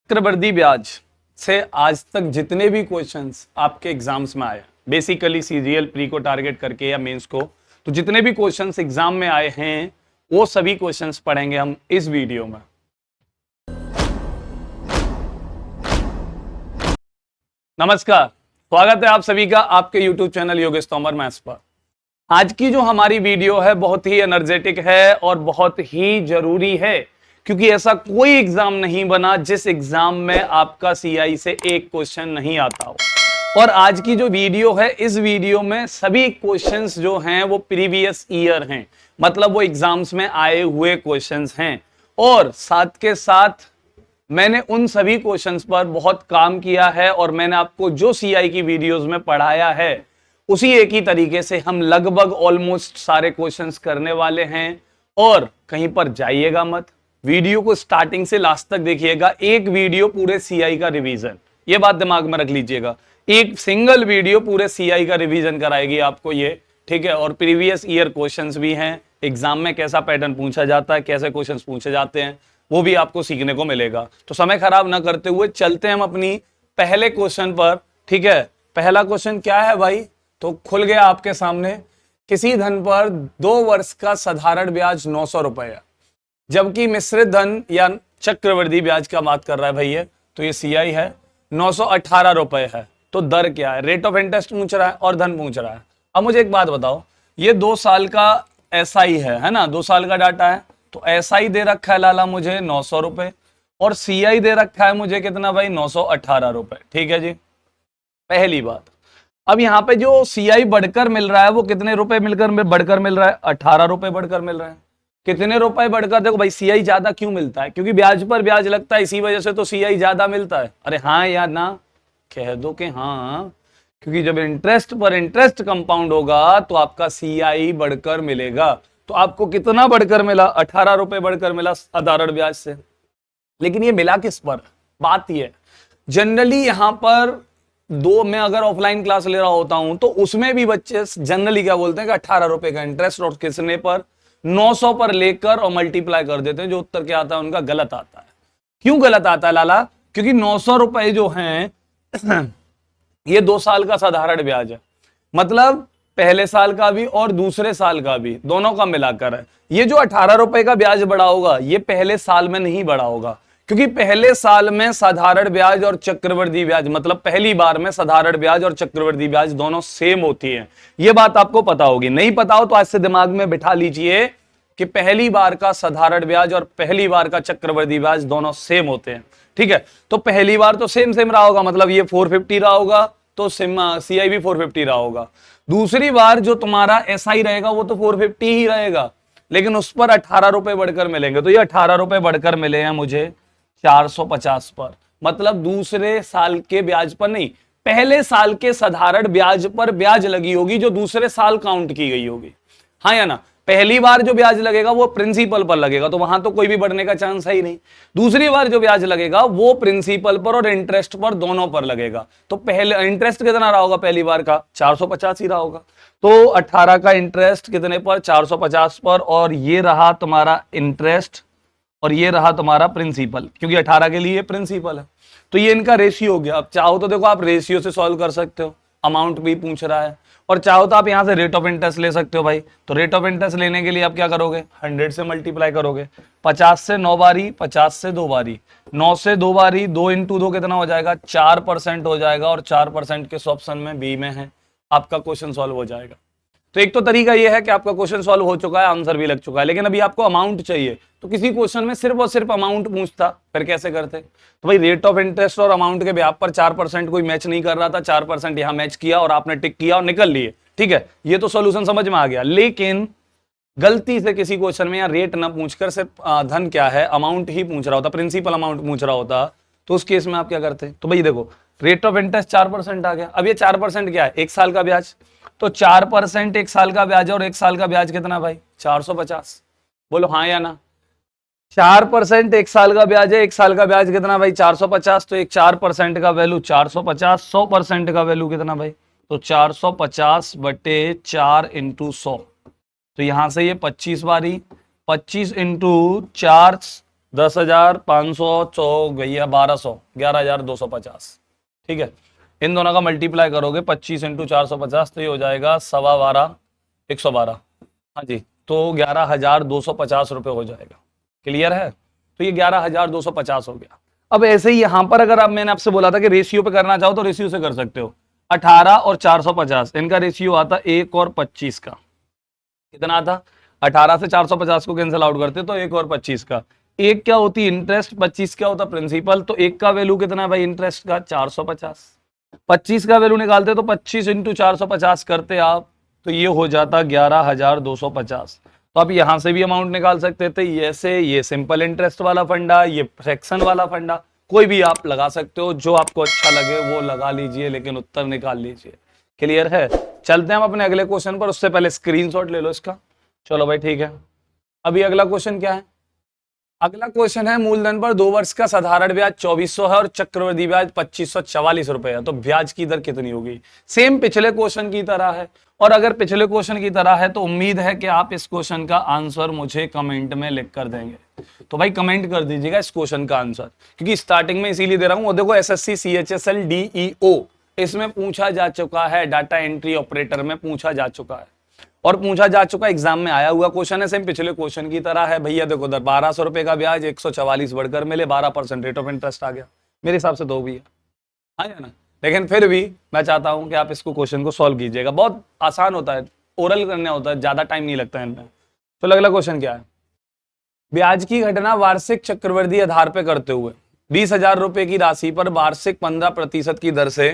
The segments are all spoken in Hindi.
चक्रवृद्धि ब्याज से आज तक जितने भी क्वेश्चंस आपके एग्जाम्स में आए, बेसिकली सीरियल प्री को टारगेट करके या मेंस को, तो जितने भी क्वेश्चंस एग्जाम में आए हैं वो सभी क्वेश्चंस पढ़ेंगे हम इस वीडियो में। नमस्कार, स्वागत है आप सभी का आपके YouTube channel Yogesh Tomar maths पर। आज की जो हमारी वीडियो है बहुत ही एनर्जेटिक है और बहुत ही जरूरी है, क्योंकि ऐसा कोई एग्जाम नहीं बना जिस एग्जाम में आपका सीआई से एक क्वेश्चन नहीं आता हो। और आज की जो वीडियो है, इस वीडियो में सभी क्वेश्चंस जो हैं वो प्रीवियस ईयर हैं, मतलब वो एग्जाम्स में आए हुए क्वेश्चंस हैं। और साथ के साथ मैंने उन सभी क्वेश्चंस पर बहुत काम किया है और मैंने आपको जो सीआई की वीडियोस में पढ़ाया है उसी एक ही तरीके से हम लगभग ऑलमोस्ट सारे क्वेश्चंस करने वाले हैं। और कहीं पर जाइएगा मत, वीडियो को स्टार्टिंग से लास्ट तक देखिएगा। एक वीडियो पूरे सीआई का रिवीजन, ये बात दिमाग में रख लीजिएगा, एक सिंगल वीडियो पूरे सीआई का रिवीजन कराएगी आपको ये, ठीक है। और प्रीवियस ईयर क्वेश्चंस भी हैं, एग्जाम में कैसा पैटर्न पूछा जाता है, कैसे क्वेश्चंस पूछे जाते हैं, वो भी आपको सीखने को मिलेगा। तो समय खराब ना करते हुए चलते हैं हम अपनी पहले क्वेश्चन पर, ठीक है। पहला क्वेश्चन क्या है भाई, तो खुल गया आपके सामने। किसी धन पर 2 वर्ष का साधारण ब्याज 900 रुपए है, जबकि मिश्रित धन या चक्रवृद्धि ब्याज का बात कर रहा है भैया, तो ये सीआई है, 918 रुपए है। तो दर क्या है, रेट ऑफ इंटरेस्ट पूछ रहा है और धन पूछ रहा है। अब मुझे एक बात बताओ, ये 2 साल का एसआई है ना, 2 साल का डाटा है। तो एसआई दे रखा है लाला मुझे 900 रुपए और सीआई दे रखा है मुझे कितना भाई, 918 रुपए, ठीक है जी, पहली बात। अब यहाँ पे जो सीआई बढ़कर मिल रहा है वो कितने रुपए मिलकर बढ़कर मिल रहा है, 18 रुपए बढ़कर मिल रहा है। कितने रुपए बढ़कर, देखो भाई सीआई ज्यादा क्यों मिलता है, क्योंकि ब्याज पर ब्याज लगता है, इसी वजह से तो सीआई ज्यादा मिलता है। अरे हाँ या ना, कह दो कि हाँ, क्योंकि जब इंटरेस्ट पर इंटरेस्ट कंपाउंड होगा तो आपका सीआई बढ़कर मिलेगा। तो आपको कितना बढ़कर मिला, 18 रुपए बढ़कर मिला साधारण ब्याज से। लेकिन ये मिला किस पर, बात ये, जनरली यहां पर दो में अगर ऑफलाइन क्लास ले रहा होता हूं तो उसमें भी बच्चे जनरली क्या बोलते हैं कि 18 रुपए का इंटरेस्ट और किसने पर, 900 पर लेकर और मल्टीप्लाई कर देते हैं। जो उत्तर क्या आता है उनका गलत आता है। क्यों गलत आता है लाला, क्योंकि 900 रुपए जो हैं ये 2 साल का साधारण ब्याज है, मतलब पहले साल का भी और दूसरे साल का भी, दोनों का मिलाकर है। ये जो 18 रुपए का ब्याज बढ़ा होगा ये पहले साल में नहीं बढ़ा होगा, क्योंकि पहले साल में साधारण ब्याज और चक्रवृद्धि ब्याज, मतलब पहली बार में साधारण ब्याज और चक्रवृद्धि ब्याज दोनों सेम होती है। ये बात आपको पता होगी, नहीं पता हो तो आज से दिमाग में बिठा लीजिए कि पहली बार का साधारण ब्याज और पहली बार का चक्रवृद्धि ब्याज दोनों सेम होते हैं, ठीक है। तो पहली बार तो सेम सेम रहा होगा, मतलब ये 450 रहा होगा तो सीआई भी 450 रहा होगा। दूसरी बार जो तुम्हारा एसआई रहेगा वो तो 450 ही रहेगा, लेकिन उस पर 18 रुपए बढ़कर मिलेंगे। तो ये 18 रुपए बढ़कर मिले हैं मुझे 450 पर, मतलब दूसरे साल के ब्याज पर नहीं, पहले साल के साधारण ब्याज पर ब्याज लगी होगी जो दूसरे साल काउंट की गई होगी, हाँ या ना। पहली बार जो ब्याज लगेगा वो प्रिंसिपल पर लगेगा, तो वहां तो कोई भी बढ़ने का चांस है ही नहीं। दूसरी बार जो ब्याज लगेगा वो प्रिंसिपल पर और इंटरेस्ट पर दोनों पर लगेगा। तो पहले इंटरेस्ट कितना रहा होगा, पहली बार का 450 ही रहा होगा। तो 18 का इंटरेस्ट कितने पर, 450 पर, और ये रहा तुम्हारा इंटरेस्ट और ये रहा तुम्हारा प्रिंसिपल, क्योंकि 18 के लिए प्रिंसिपल है। तो ये इनका रेशियो हो गया। अब चाहो तो देखो आप रेशियो से सॉल्व कर सकते हो, अमाउंट भी पूछ रहा है, और चाहो तो आप यहां से रेट ऑफ इंटरेस्ट ले सकते हो भाई। तो रेट ऑफ इंटरेस्ट लेने के लिए आप क्या करोगे, 100 से मल्टीप्लाई करोगे, 50 से 9 बारी, 50 से 2 बारी, 9 से 2 बारी, 2 इंटू 2 कितना हो जाएगा, 4% हो जाएगा, और 4% किस ऑप्शन में, बी में है। आपका क्वेश्चन सॉल्व हो जाएगा। तो एक तो तरीका यह है कि आपका क्वेश्चन सॉल्व हो चुका है, आंसर भी लग चुका है, लेकिन अभी आपको अमाउंट चाहिए। तो किसी क्वेश्चन में सिर्फ और सिर्फ अमाउंट पूछता, फिर कैसे करते। तो भाई रेट ऑफ इंटरेस्ट और अमाउंट के ब्याज पर 4% कोई मैच नहीं कर रहा था, 4% यहां मैच किया और आपने टिक किया और निकल लिए, ठीक है। ये तो सॉल्यूशन समझ में आ गया। लेकिन गलती से किसी क्वेश्चन में या रेट ना पूछकर सिर्फ धन क्या है, अमाउंट ही पूछ रहा होता, प्रिंसिपल अमाउंट पूछ रहा होता, तो उस केस में आप क्या करते। तो भाई देखो रेट ऑफ इंटरेस्ट 4% आ गया। अब ये 4% क्या है, 1 साल का ब्याज, तो 4% 1 साल का ब्याज है, और 1 साल का ब्याज कितना भाई, 450। बोलो हाँ या ना। 4% 1 साल का ब्याज है, 1 साल का ब्याज कितना भाई, 450। तो एक 4% का वैल्यू 450, 100% का वैल्यू कितना भाई, तो 450 बटे 4 इंटू 100। तो यहां से ये 25 बारी, 25 इंटू 4 10,000, 500, 100 भैया 1200, 11,250। ठीक है, इन दोनों का मल्टीप्लाई करोगे 25 इंटू 450 तो ये हो जाएगा 12.25, 112। हाँ जी, तो 11,250 रुपये हो जाएगा। क्लियर है? तो ये 11,250 हो गया। अब ऐसे ही यहां पर अगर आप, मैंने आपसे बोला था कि रेशियो पे करना चाहो तो रेशियो से कर सकते हो। 18 और 450 इनका रेशियो आता 1 और 25 का। कितना आता? 18 से 450 को कैंसिल आउट करते तो 1 और 25 का। एक क्या होती इंटरेस्ट, 25 क्या होता प्रिंसिपल। तो एक का वैल्यू कितना है भाई इंटरेस्ट का? 450। 25 का वैल्यू निकालते तो 25 इंटू 450 करते आप तो ये हो जाता 11,250। तो आप यहां से भी अमाउंट निकाल सकते थे, ये सिंपल इंटरेस्ट वाला फंडा, ये फ्रैक्शन वाला फंडा, कोई भी आप लगा सकते हो, जो आपको अच्छा लगे वो लगा लीजिए, लेकिन उत्तर निकाल लीजिए। क्लियर है? चलते हैं हम अपने अगले क्वेश्चन पर, उससे पहले स्क्रीनशॉट ले लो इसका। चलो भाई ठीक है, अभी अगला क्वेश्चन क्या है? अगला क्वेश्चन है मूलधन पर 2 वर्ष का साधारण ब्याज 2400 है और चक्रवृद्धि ब्याज 2544 रुपए है, तो ब्याज की दर कितनी होगी? सेम पिछले क्वेश्चन की तरह है, और अगर पिछले क्वेश्चन की तरह है तो उम्मीद है कि आप इस क्वेश्चन का आंसर मुझे कमेंट में लिख कर देंगे। तो भाई कमेंट कर दीजिएगा इस क्वेश्चन का आंसर, क्योंकि स्टार्टिंग में इसीलिए दे रहा हूं। वो देखो एसएससी सीएचएसएल डीईओ इसमें पूछा जा चुका है, डाटा एंट्री ऑपरेटर में पूछा जा चुका है, और पूछा जा चुका एग्जाम में आया हुआ क्वेश्चन है, सेम पिछले क्वेश्चन की तरह है। भैया देखो उधर 1200 रुपए का ब्याज 144 बढ़कर मिले, 12% रेट ऑफ इंटरेस्ट आ गया, मेरे हिसाब से दो भी है, हाँ या ना? लेकिन फिर भी मैं चाहता हूं कि आप इसको क्वेश्चन को सॉल्व कीजिएगा, बहुत आसान होता है, ओरल करना होता है, ज्यादा टाइम नहीं लगता है इनमें। तो अगला क्वेश्चन क्या है? ब्याज की घटना वार्षिक चक्रवृद्धि आधार पर करते हुए 20,000 रुपए की राशि पर वार्षिक 15% की दर से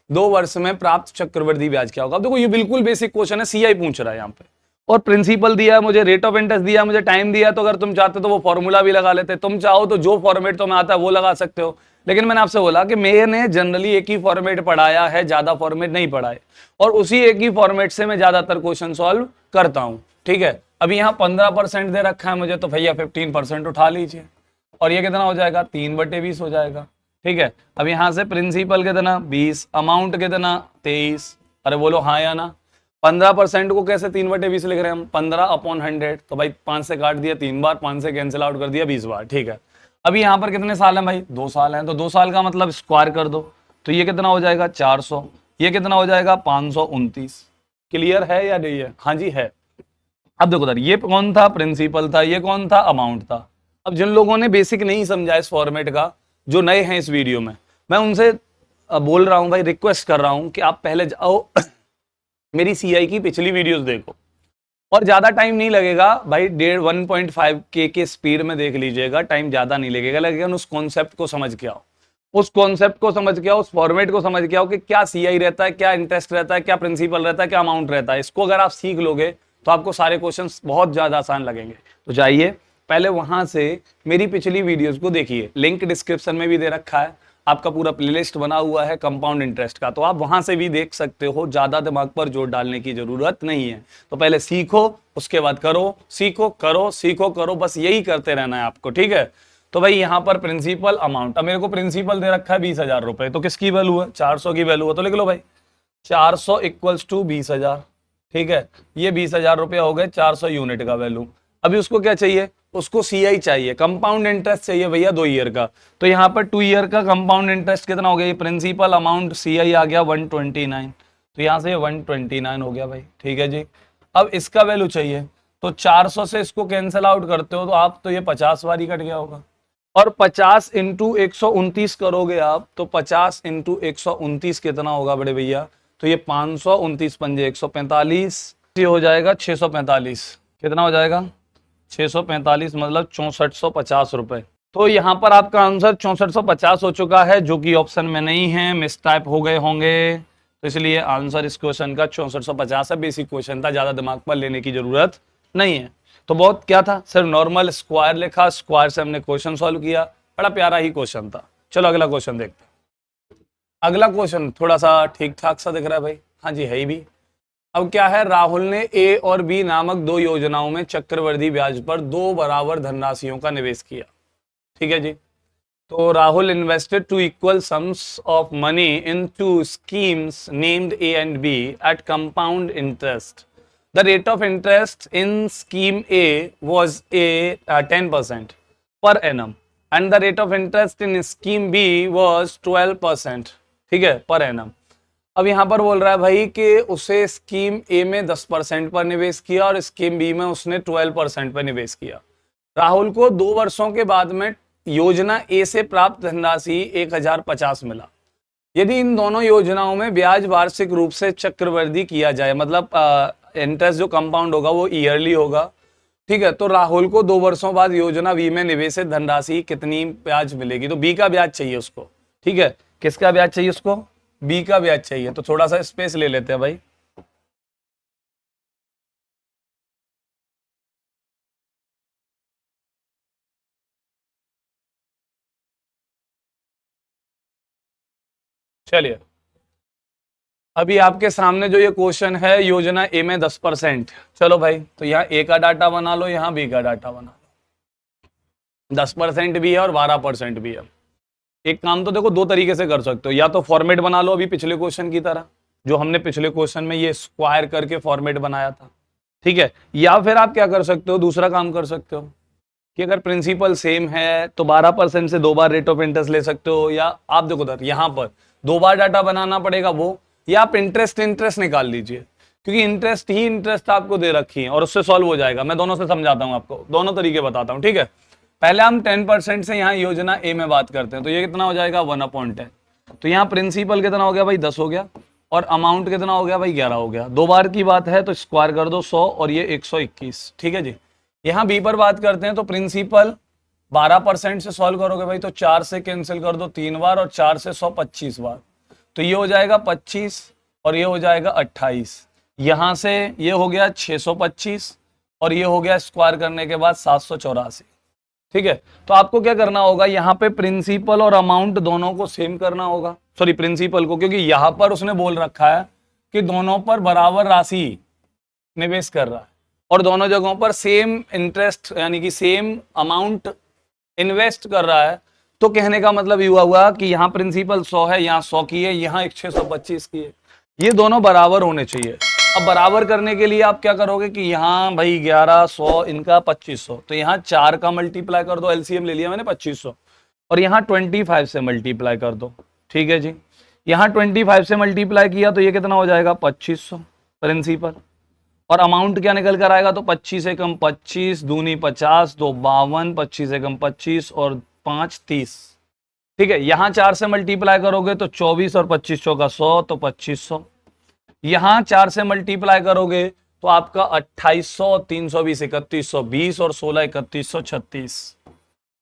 2 वर्ष में प्राप्त चक्रवृद्धि ब्याज क्या होगा? अब देखो ये बिल्कुल बेसिक क्वेश्चन है, सीआई पूछ रहा है यहाँ पे, और प्रिंसिपल दिया है मुझे, रेट ऑफ इंटरेस्ट दिया है मुझे, टाइम दिया है, तो अगर तुम चाहते तो वो फॉर्मूला भी लगा लेते, तुम चाहो तो जो फॉर्मेट तुम्हें आता है वो लगा सकते हो। लेकिन मैंने आपसे बोला कि मैंने जनरली एक ही फॉर्मेट पढ़ाया है, ज्यादा फॉर्मेट नहीं पढ़ाए, और उसी एक ही फॉर्मेट से मैं ज्यादातर क्वेश्चन सॉल्व करता हूं। ठीक है, अभी यहाँ 15% दे रखा है मुझे, तो भैया 15% उठा लीजिए, और ये कितना हो जाएगा? 3/20 हो जाएगा। ठीक है, अब यहां से प्रिंसिपल कितना? 20, अमाउंट कितना? 23। अरे बोलो हाँ या ना? 15% को कैसे 3/20 लिख रहे हैं हम? 15/100, तो भाई 5 से काट दिया 3 बार, 5 से कैंसिल आउट कर दिया 20 बार। ठीक है, अभी यहाँ पर कितने साल हैं भाई? 2 साल हैं, तो 2 साल का मतलब स्क्वायर कर दो, तो ये कितना हो जाएगा? 400, ये कितना हो जाएगा? 529। क्लियर है या नहीं है? हाँ जी है। अब देखो उधर ये कौन था? प्रिंसिपल था, ये कौन था? अमाउंट था। अब जिन लोगों ने बेसिक नहीं समझा इस फॉर्मेट का, जो नए हैं इस वीडियो में, मैं उनसे बोल रहा हूं भाई, रिक्वेस्ट कर रहा हूं कि आप पहले जाओ मेरी सीआई की पिछली वीडियोस देखो, और ज्यादा टाइम नहीं लगेगा भाई, 1.5K के स्पीड में देख लीजिएगा, टाइम ज्यादा नहीं लगेगा, लेकिन उस कॉन्सेप्ट को समझ के आओ, उस कॉन्सेप्ट को समझ के आओ, उस फॉर्मेट को समझ के आओ कि क्या सीआई रहता है, क्या इंटरेस्ट रहता है, क्या प्रिंसिपल रहता है, क्या अमाउंट रहता है। इसको अगर आप सीख लोगे तो आपको सारे क्वेश्चंस बहुत ज्यादा आसान लगेंगे। तो जाइए पहले वहां से मेरी पिछली वीडियोस को देखिए, लिंक डिस्क्रिप्शन में भी दे रखा है, आपका पूरा प्लेलिस्ट बना हुआ है कंपाउंड इंटरेस्ट का, तो आप वहां से भी देख सकते हो, ज्यादा दिमाग पर जोर डालने की जरूरत नहीं है। तो पहले सीखो, उसके बाद करो, सीखो करो, सीखो करो, बस यही करते रहना है आपको। ठीक है, तो भाई यहाँ पर प्रिंसिपल अमाउंट, अब मेरे को प्रिंसिपल दे रखा है 20,000 रुपए, तो किसकी वैल्यू है? 400 की वैल्यू है, तो लिख लो भाई 400 इक्वल्स टू 20,000। ठीक है, ये 20,000 रुपया हो गए 400 यूनिट का वैल्यू। अभी उसको क्या चाहिए? उसको सीआई चाहिए, कंपाउंड इंटरेस्ट चाहिए भैया 2 ईयर का, तो यहाँ पर 2 ईयर का कंपाउंड इंटरेस्ट कितना हो गया? ये प्रिंसिपल अमाउंट सीआई आ गया 129, तो यहाँ से 129 हो गया भाई। ठीक है जी, अब इसका वैल्यू चाहिए, तो 400 से इसको कैंसिल आउट करते हो तो आप, तो ये 50 बार ही कट गया होगा, और 50 इंटू 129 करोगे आप, तो 50 इंटू 129 कितना होगा बड़े भैया? तो ये 529 पंजे 145, ये हो जाएगा 645। कितना हो जाएगा? 645, मतलब 6450 रुपए। तो यहाँ पर आपका आंसर 6450 हो चुका है, जो कि ऑप्शन में नहीं है, मिस टाइप हो गए होंगे, तो इसलिए आंसर इस क्वेश्चन का 6450 है। बेसिक क्वेश्चन था, ज्यादा दिमाग पर लेने की जरूरत नहीं है। तो बहुत क्या था, सिर्फ नॉर्मल स्क्वायर लिखा, स्क्वायर से हमने क्वेश्चन सॉल्व किया, बड़ा प्यारा ही क्वेश्चन था। चलो अगला क्वेश्चन देखते हैं। अगला क्वेश्चन थोड़ा सा ठीक ठाक सा दिख रहा है भाई, हाँ जी है ही भी। अब क्या है, राहुल ने ए और बी नामक 2 योजनाओं में चक्रवृद्धि ब्याज पर 2 बराबर धनराशियों का निवेश किया। ठीक है जी, तो Rahul invested 2 equal sums of money in 2 schemes named A and B at compound interest. The rate of interest in scheme A was 10%. Per annum and the rate of interest in scheme B was 12%, ठीक है, पर एनम। अब यहाँ पर बोल रहा है भाई कि उसे स्कीम ए में 10% पर निवेश किया और स्कीम बी में उसने 12% पर निवेश किया। राहुल को 2 वर्षों के बाद में योजना ए से प्राप्त धनराशि 1050 मिला। यदि इन दोनों योजनाओं में ब्याज वार्षिक रूप से चक्रवृद्धि किया जाए, मतलब इंटरेस्ट जो कंपाउंड होगा वो ईयरली होगा, ठीक है, तो राहुल को 2 वर्षों बाद योजना बी में निवेशित धनराशि कितनी ब्याज मिलेगी? तो बी का ब्याज चाहिए उसको, ठीक है। किसका ब्याज चाहिए उसको? बी का ब्याज चाहिए। तो थोड़ा सा स्पेस ले लेते हैं भाई। चलिए, अभी आपके सामने जो ये क्वेश्चन है, योजना ए में 10%। चलो भाई, तो यहाँ ए का डाटा बना लो, यहाँ बी का डाटा बना लो। 10% भी है और 12% भी है। एक काम तो देखो, 2 तरीके से कर सकते हो। या तो फॉर्मेट बना लो अभी पिछले क्वेश्चन की तरह, जो हमने पिछले क्वेश्चन में ये स्क्वायर करके फॉर्मेट बनाया था, ठीक है। या फिर आप क्या कर सकते हो, दूसरा काम कर सकते हो कि अगर प्रिंसिपल सेम है तो 12% से 2 बार रेट ऑफ इंटरेस्ट ले सकते हो। या आप देखो उधर, यहाँ पर 2 बार डाटा बनाना पड़ेगा वो, या आप इंटरेस्ट निकाल लीजिए, क्योंकि इंटरेस्ट आपको दे रखी है और उससे सॉल्व हो जाएगा। मैं दोनों से समझाता हूँ आपको, दोनों तरीके बताता हूँ, ठीक है। पहले हम 10% से यहाँ योजना ए में बात करते हैं, तो ये कितना हो जाएगा 1/10। तो यहाँ प्रिंसिपल कितना हो गया भाई 10 हो गया, और अमाउंट कितना हो गया भाई 11 हो गया। 2 बार की बात है तो स्क्वायर कर दो 100 और ये 121, ठीक है जी। यहाँ बी पर बात करते हैं, तो प्रिंसिपल 12% से सॉल्व करोगे भाई तो 4 से कैंसिल कर दो 3 बार, और 4 से 100 25 बार, तो ये हो जाएगा 25 और ये हो जाएगा 28। यहां से ये हो गया 625 और ये हो गया स्क्वायर करने के बाद 784, ठीक है। तो आपको क्या करना होगा, यहाँ पे प्रिंसिपल और अमाउंट दोनों को सेम करना होगा, सॉरी प्रिंसिपल को, क्योंकि यहां पर उसने बोल रखा है कि दोनों पर बराबर राशि निवेश कर रहा है और दोनों जगहों पर सेम इंटरेस्ट यानी कि सेम अमाउंट इन्वेस्ट कर रहा है। तो कहने का मतलब ये हुआ कि यहाँ प्रिंसिपल 100 है, यहाँ 100 की है, यहाँ 625 की है, ये दोनों बराबर होने चाहिए। अब बराबर करने के लिए आप क्या करोगे कि यहाँ भाई 1100 इनका 2500, तो यहाँ 4 का मल्टीप्लाई कर दो, एलसीएम ले लिया मैंने 2500, और यहाँ 25 से मल्टीप्लाई कर दो, ठीक है जी। यहाँ 25 से मल्टीप्लाई किया तो ये कितना हो जाएगा 2500 प्रिंसिपल, और अमाउंट क्या निकल कर आएगा, तो 25 से कम 25, दूनी 50, 2 52, 25 से कम 25 और 5 30, ठीक है। यहाँ 4 से मल्टीप्लाई करोगे तो 24 और 25 का 100, तो 2500। यहाँ 4 से मल्टीप्लाई करोगे तो आपका 2800, 320 3120 और 16 3136,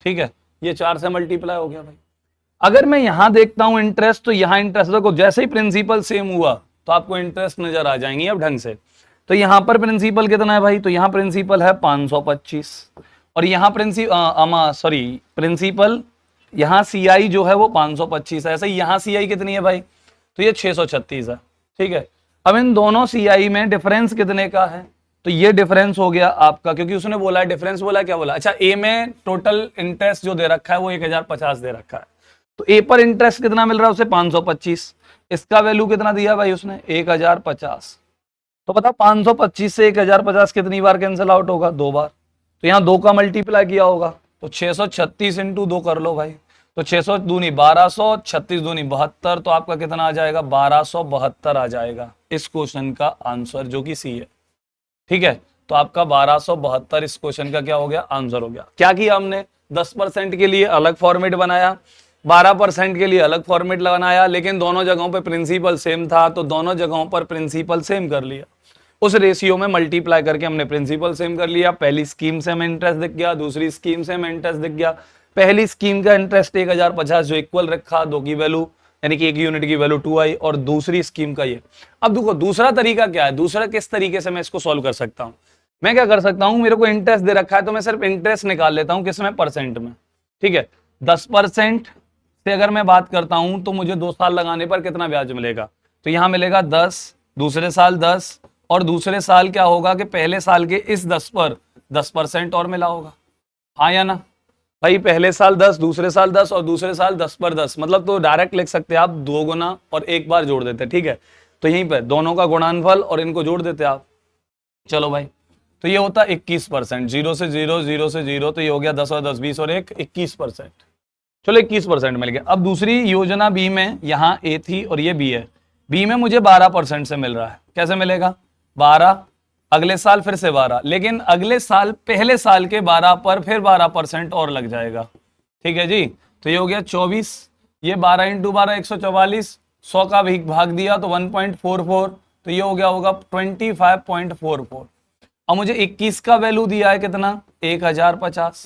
ठीक है। ये 4 से मल्टीप्लाई हो गया भाई। अगर मैं यहां देखता हूं इंटरेस्ट, तो यहाँ इंटरेस्ट देखो, जैसे ही प्रिंसिपल सेम हुआ तो आपको इंटरेस्ट नजर आ जाएंगी अब ढंग से। तो यहाँ पर प्रिंसिपल कितना है भाई, तो यहाँ प्रिंसिपल है 525 और यहाँ प्रिंसिपल यहाँ सीआई जो है वो 525 है। ऐसे ही यहाँ सीआई कितनी है भाई, तो ये 636 है, ठीक है। अब इन दोनों सीआई में डिफरेंस कितने का है, तो ये डिफरेंस हो गया आपका, क्योंकि उसने बोला है डिफरेंस, बोला क्या बोला, अच्छा ए में टोटल इंटरेस्ट जो दे रखा है वो 1050 दे रखा है, तो ए पर इंटरेस्ट कितना मिल रहा है उसे 525, इसका वैल्यू कितना दिया भाई उसने 1050। तो पता 525 से 1050 कितनी बार कैंसिल आउट होगा, 2 बार, तो यहाँ 2 का मल्टीप्लाई किया होगा, तो 636 इंटू 2 कर लो भाई, तो 600 दूनी 1200, 36 दूनी 72, तो आपका कितना आ जाएगा 1272 आ जाएगा इस क्वेश्चन का आंसर, जो कि सी है, ठीक है। तो आपका 1272 इस क्वेश्चन का क्या हो गया, आंसर हो गया। क्या किया हमने, 10% के लिए अलग फॉर्मेट बनाया, 12% के लिए अलग फॉर्मेट बनाया, लेकिन दोनों जगहों पे प्रिंसिपल सेम था तो दोनों जगहों पर प्रिंसिपल सेम कर लिया, उस रेशियो में मल्टीप्लाई करके हमने प्रिंसिपल सेम कर लिया। पहली स्कीम से हमें इंटरेस्ट दिख गया, दूसरी स्कीम से हमें इंटरेस्ट दिख गया। पहली स्कीम का इंटरेस्ट 1050 जो इक्वल रखा, 2 की वैल्यू यानी कि 1 यूनिट की वैल्यू 2 आई, और दूसरी स्कीम का ये। अब देखो दूसरा तरीका क्या है, दूसरा किस तरीके से मैं इसको सॉल्व कर सकता हूं, मैं क्या कर सकता हूं, मेरे को इंटरेस्ट दे रखा है तो मैं सिर्फ इंटरेस्ट निकाल लेता हूं, किसमें, परसेंट में, ठीक है। 10% से अगर मैं बात करता हूं तो मुझे 2 साल लगाने पर कितना ब्याज मिलेगा, तो यहां मिलेगा 10, दूसरे साल 10, और दूसरे साल क्या होगा कि पहले साल के इस 10 पर 10% और मिला होगा, हाँ या ना भाई। पहले साल 10, दूसरे साल 10 और दूसरे साल 10 पर 10, मतलब तो डायरेक्ट लिख सकते हैं आप 2 गुना और 1 बार जोड़ देते, ठीक है। तो यहीं पर दोनों का गुणनफल और इनको जोड़ देते आप, चलो भाई। तो ये होता 21%, 0 से 0, 0 से 0, तो ये हो गया 10 और 10 20 और 1 21%। चलो 21% मिल गया। अब दूसरी योजना बी में, यहाँ ए थी और ये बी है, बी में मुझे 12% से मिल रहा है। कैसे मिलेगा? 12, अगले साल फिर से 12, लेकिन अगले साल पहले साल के 12 पर फिर 12% और लग जाएगा। ठीक है जी, तो ये हो गया 24, ये 12 इंटू 12 144, 100 का भाग दिया तो 1.44, तो ये हो गया होगा 25.44। अब मुझे 21 का वैल्यू दिया है कितना? 1050,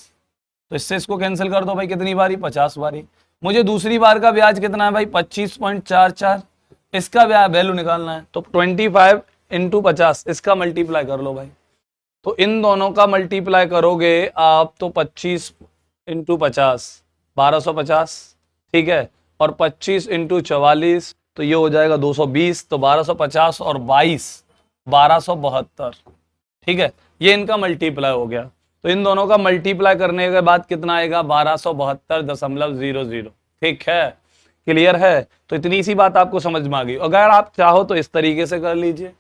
तो इससे इसको कैंसिल कर दो भाई, कितनी बारी? 50 बारी। मुझे दूसरी बार का ब्याज कितना है भाई? 25.44, इसका वैल्यू निकालना है, तो 25 इंटू 50, इसका मल्टीप्लाई कर लो भाई। तो इन दोनों का मल्टीप्लाई करोगे आप तो 25 इंटू 50 1250, ठीक है, और 25 इंटू 44 तो ये हो जाएगा 220, तो 1250 और 22 1272, ठीक है, ये इनका मल्टीप्लाई हो गया। तो इन दोनों का मल्टीप्लाई करने के बाद कितना आएगा? 1272.00, ठीक है, क्लियर है? तो इतनी सी बात आपको समझ में आ गई। अगर आप चाहो तो इस तरीके से कर लीजिए,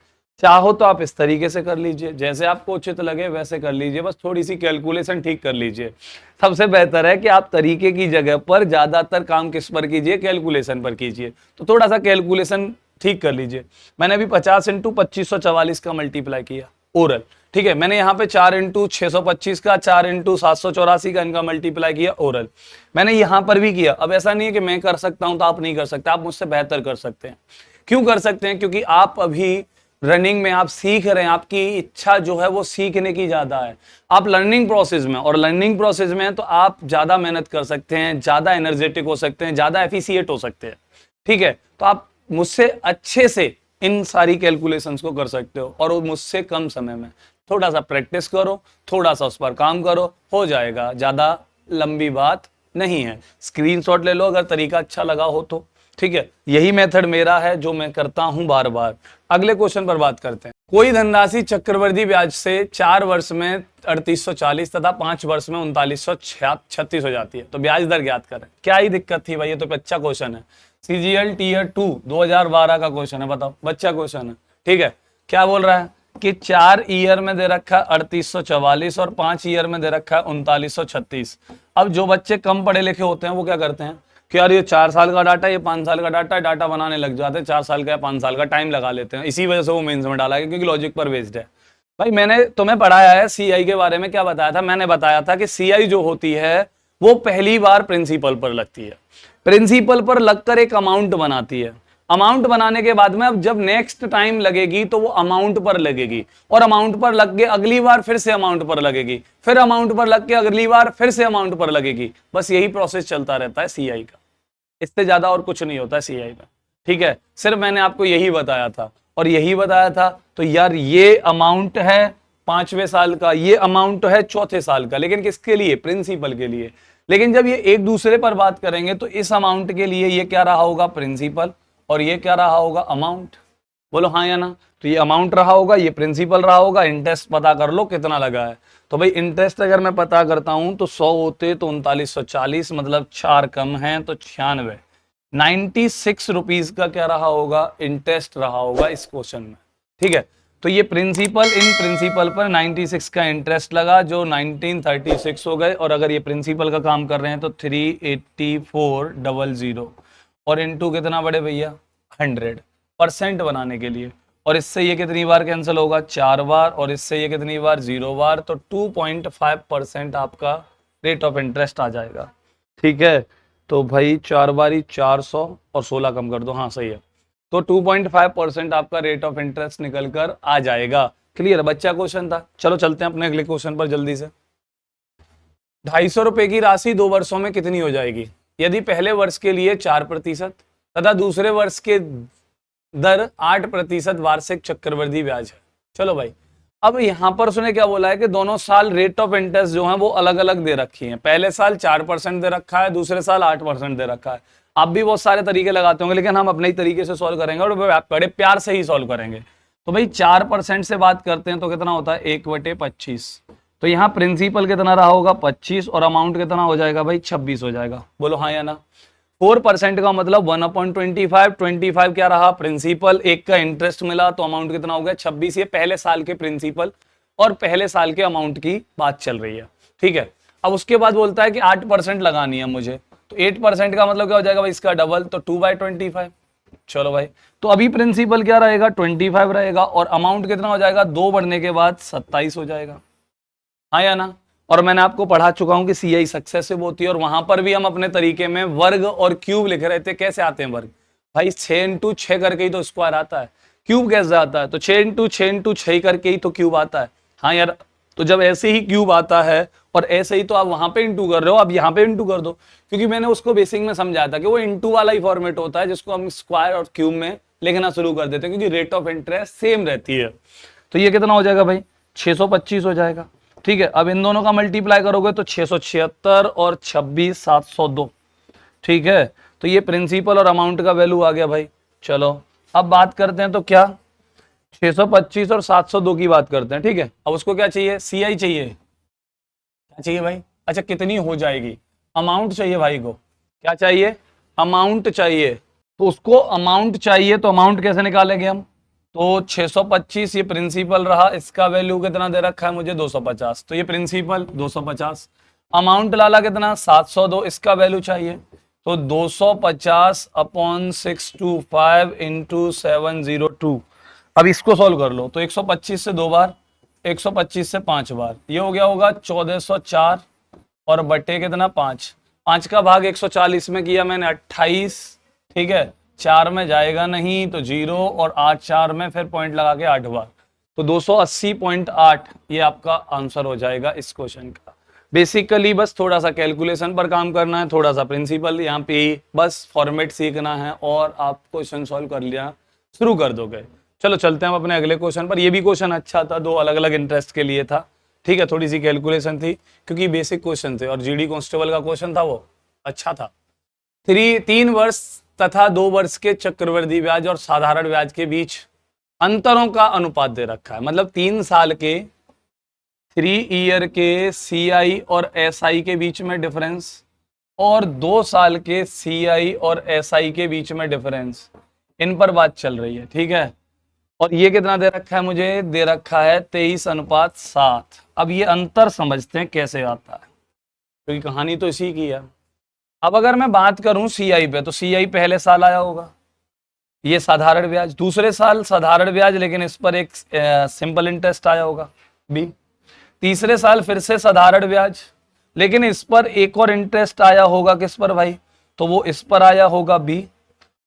चाहो तो आप इस तरीके से कर लीजिए, जैसे आपको उचित लगे वैसे कर लीजिए, बस थोड़ी सी कैलकुलेशन ठीक कर लीजिए। सबसे बेहतर है कि आप तरीके की जगह पर ज्यादातर काम किस पर कीजिए? कैलकुलेशन पर कीजिए। तो थोड़ा सा कैलकुलेशन ठीक कर लीजिए। मैंने अभी 50 इंटू 2544 का मल्टीप्लाई किया ओरल, ठीक है। मैंने यहाँ पे 4 इंटू 625 का, 4 इंटू 784 का इनका मल्टीप्लाई किया ओरल। मैंने यहाँ पर भी किया। अब ऐसा नहीं है कि मैं कर सकता हूं तो आप नहीं कर सकते, आप मुझसे बेहतर कर सकते हैं। क्यों कर सकते हैं? क्योंकि आप अभी रनिंग में आप सीख रहे हैं, आपकी इच्छा जो है वो सीखने की ज्यादा है। आप लर्निंग प्रोसेस में, और लर्निंग प्रोसेस में है तो आप ज्यादा मेहनत कर सकते हैं, ज्यादा एनर्जेटिक हो सकते हैं, ज्यादा एफिशिएंट हो सकते हैं, ठीक है। तो आप मुझसे अच्छे से इन सारी कैलकुलेशंस को कर सकते हो, और मुझसे कम समय में। थोड़ा सा प्रैक्टिस करो, थोड़ा सा उस पर काम करो, हो जाएगा, ज्यादा लंबी बात नहीं है। स्क्रीनशॉट ले लो अगर तरीका अच्छा लगा हो तो, ठीक है। यही मेथड मेरा है जो मैं करता हूं बार बार। अगले क्वेश्चन पर बात करते हैं। कोई धनराशि चक्रवृद्धि ब्याज से 4 वर्ष में 3840 तथा 5 वर्ष में 3936 हो जाती है, तो ब्याज दर ज्ञात करें। क्या ही दिक्कत थी भाई, ये तो अच्छा क्वेश्चन है। CGL टीयर 2 2012 का क्वेश्चन है, बताओ, बच्चा क्वेश्चन है, ठीक है। क्या बोल रहा है कि 4 ईयर में दे रखा है 3844 और 5 ईयर में दे रखा है 3936। अब जो बच्चे कम पढ़े लिखे होते हैं वो क्या करते हैं कि यार ये 4 साल का डाटा, ये 5 साल का डाटा है, डाटा बनाने लग जाते हैं, 4 साल का या 5 साल का टाइम लगा लेते हैं। इसी वजह से वो मेंस में डाला है, क्योंकि लॉजिक पर बेस्ड है। भाई मैंने तुम्हें पढ़ाया है CI के बारे में, क्या बताया था? मैंने बताया था कि CI जो होती है वो पहली बार प्रिंसिपल पर लगती है, प्रिंसिपल पर लगकर एक अमाउंट बनाती है। अमाउंट बनाने के बाद में अब जब नेक्स्ट टाइम लगेगी तो वो अमाउंट पर लगेगी, और अमाउंट पर लग के अगली बार फिर से अमाउंट पर लगेगी, फिर अमाउंट पर लग के अगली बार फिर से अमाउंट पर लगेगी। बस यही प्रोसेस चलता रहता है CI का, इससे ज्यादा और कुछ नहीं होता है CI में, ठीक है। सिर्फ मैंने आपको यही बताया था, और यही बताया था तो यार ये अमाउंट है 5वें साल का, ये अमाउंट है 4थे साल का, लेकिन किसके लिए? प्रिंसिपल के लिए। लेकिन जब ये एक दूसरे पर बात करेंगे तो इस अमाउंट के लिए ये क्या रहा होगा? प्रिंसिपल, और ये क्या रहा होगा? अमाउंट। बोलो हाँ या ना? तो ये अमाउंट रहा होगा, ये प्रिंसिपल रहा होगा। इंटरेस्ट पता कर लो कितना लगा है। तो भाई इंटरेस्ट अगर मैं पता करता हूं तो 100 होते तो 3940, मतलब 4 कम है तो 96, 96 रुपीज का क्या रहा होगा? इंटरेस्ट रहा होगा इस क्वेश्चन में, ठीक है। तो ये प्रिंसिपल, इन प्रिंसिपल पर 96 का इंटरेस्ट लगा जो 1936 हो गए, और अगर ये प्रिंसिपल का काम कर रहे हैं तो 38400, और इनटू कितना बड़े भैया? 100% बनाने के लिए। और इससे ये कितनी बार कैंसिल होगा? 4 बार, और इससे ये कितनी बार? 0 बार, तो 2.5% आपका रेट ऑफ इंटरेस्ट आ जाएगा, ठीक है। तो भाई 4 बारी 400 और 16 कम कर दो, हाँ सही है। तो 2.5% आपका रेट ऑफ इंटरेस्ट निकल कर आ जाएगा। क्लियर? बच्चा क्वेश्चन था। चलो चलते हैं अपने अगले क्वेश्चन पर जल्दी से। 250 रुपए की राशि 2 वर्षों में कितनी हो जाएगी यदि पहले वर्ष के लिए 4% तथा दूसरे वर्ष के दर 8% वार्षिक चक्रवृद्धि ब्याज है। चलो भाई, अब यहां पर उसने क्या बोला है कि दोनों साल रेट ऑफ इंटरेस्ट जो है वो अलग अलग दे रखी है। पहले साल 4% दे रखा है, दूसरे साल 8% दे रखा है। आप भी बहुत सारे तरीके लगाते होंगे, लेकिन हम अपने ही तरीके से सॉल्व करेंगे और बड़े प्यार से ही सॉल्व करेंगे। तो भाई 4% से बात करते हैं तो कितना होता है? 1/25। तो यहाँ प्रिंसिपल कितना रहा होगा? 25, और अमाउंट कितना हो जाएगा भाई? 26 हो जाएगा। बोलो हाँ या ना? 4% का मतलब 1/25, 25 क्या रहा? प्रिंसिपल, 1 का इंटरेस्ट मिला तो अमाउंट कितना हो गया? 26। ये पहले साल के प्रिंसिपल और पहले साल के अमाउंट की बात चल रही है, ठीक है। अब उसके बाद बोलता है कि 8% लगानी है मुझे, तो 8% का मतलब क्या हो जाएगा भाई, इसका डबल, तो 2/25। चलो भाई, तो अभी प्रिंसिपल क्या रहेगा, 25 रहेगा, और अमाउंट कितना हो जाएगा, 2 बढ़ने के बाद 27 हो जाएगा, हाँ या ना। और मैंने आपको पढ़ा चुका हूं कि सीआई सक्सेसिव होती है, और वहां पर भी हम अपने तरीके में वर्ग और क्यूब लिख रहे थे। कैसे आते हैं वर्ग भाई, 6 × 6 करके ही तो स्क्वायर आता है। क्यूब कैसे आता है, तो 6 × 6 करके ही तो क्यूब आता है, हाँ यार। तो जब ऐसे ही क्यूब आता है और ऐसे ही, तो आप वहां पे इंटू कर रहे हो, आप यहाँ पे इंटू कर दो, क्योंकि मैंने उसको बेसिक में समझाया था कि वो इंटू वाला ही फॉर्मेट होता है जिसको हम स्क्वायर और क्यूब में लिखना शुरू कर देते हैं, क्योंकि रेट ऑफ इंटरेस्ट सेम रहती है। तो ये कितना हो जाएगा भाई, 625 हो जाएगा, ठीक है। अब इन दोनों का मल्टीप्लाई करोगे तो 676 और 26 702, ठीक है। तो ये प्रिंसिपल और अमाउंट का वैल्यू आ गया भाई। चलो अब बात करते हैं, तो क्या 625 और 702 की बात करते हैं, ठीक है। अब उसको क्या चाहिए, सीआई चाहिए, क्या चाहिए भाई, अच्छा कितनी हो जाएगी, अमाउंट चाहिए भाई को, क्या चाहिए, अमाउंट चाहिए। तो उसको अमाउंट चाहिए, तो अमाउंट कैसे निकालेंगे हम, तो 625 ये प्रिंसिपल रहा, इसका वैल्यू कितना दे रखा है मुझे, 250, तो ये प्रिंसिपल 250, अमाउंट लाला कितना 702, इसका वैल्यू चाहिए, तो 250 अपॉन 625 इंटू 702। अब इसको सॉल्व कर लो, तो 125 से 2 बार, 125 से 5 बार, ये हो गया होगा 1404 और बटे कितना 5, 5 का भाग 140 में किया मैंने 28, ठीक है। 4 में जाएगा नहीं तो 0, और 8 4 में फिर पॉइंट लगा के 8 बार, तो 280.8 ये आपका आंसर हो जाएगा इस क्वेश्चन का। बेसिकली बस थोड़ा सा कैलकुलेशन पर काम करना है, थोड़ा सा प्रिंसिपल यहाँ पे बस फॉर्मेट सीखना है, और आप क्वेश्चन सॉल्व कर लिया शुरू कर दोगे। चलो चलते हैं हम अपने अगले क्वेश्चन पर। ये भी क्वेश्चन अच्छा था, 2 अलग अलग इंटरेस्ट के लिए था, ठीक है। थोड़ी सी कैलकुलेशन थी क्योंकि बेसिक क्वेश्चन थे, और जीडी कांस्टेबल का क्वेश्चन था वो अच्छा था। 3 वर्ष तथा 2 वर्ष के चक्रवृद्धि ब्याज और साधारण ब्याज के बीच अंतरों का अनुपात दे रखा है। मतलब 3 साल के 3 ईयर के सीआई और एसआई के बीच में डिफरेंस, और 2 साल के सीआई और एसआई के बीच में डिफरेंस, इन पर बात चल रही है, ठीक है। और ये कितना दे रखा है मुझे, दे रखा है 23:7। अब ये अंतर समझते हैं कैसे आता है, क्योंकि कहानी तो इसी की है। अब अगर मैं बात करूं सीआई पे, तो सीआई पहले साल आया होगा, ये साधारण ब्याज, दूसरे साल साधारण ब्याज, लेकिन इस पर एक सिंपल इंटरेस्ट आया होगा बी। तीसरे साल फिर से साधारण ब्याज, लेकिन इस पर एक और इंटरेस्ट आया होगा, किस पर भाई, तो वो इस पर आया होगा बी,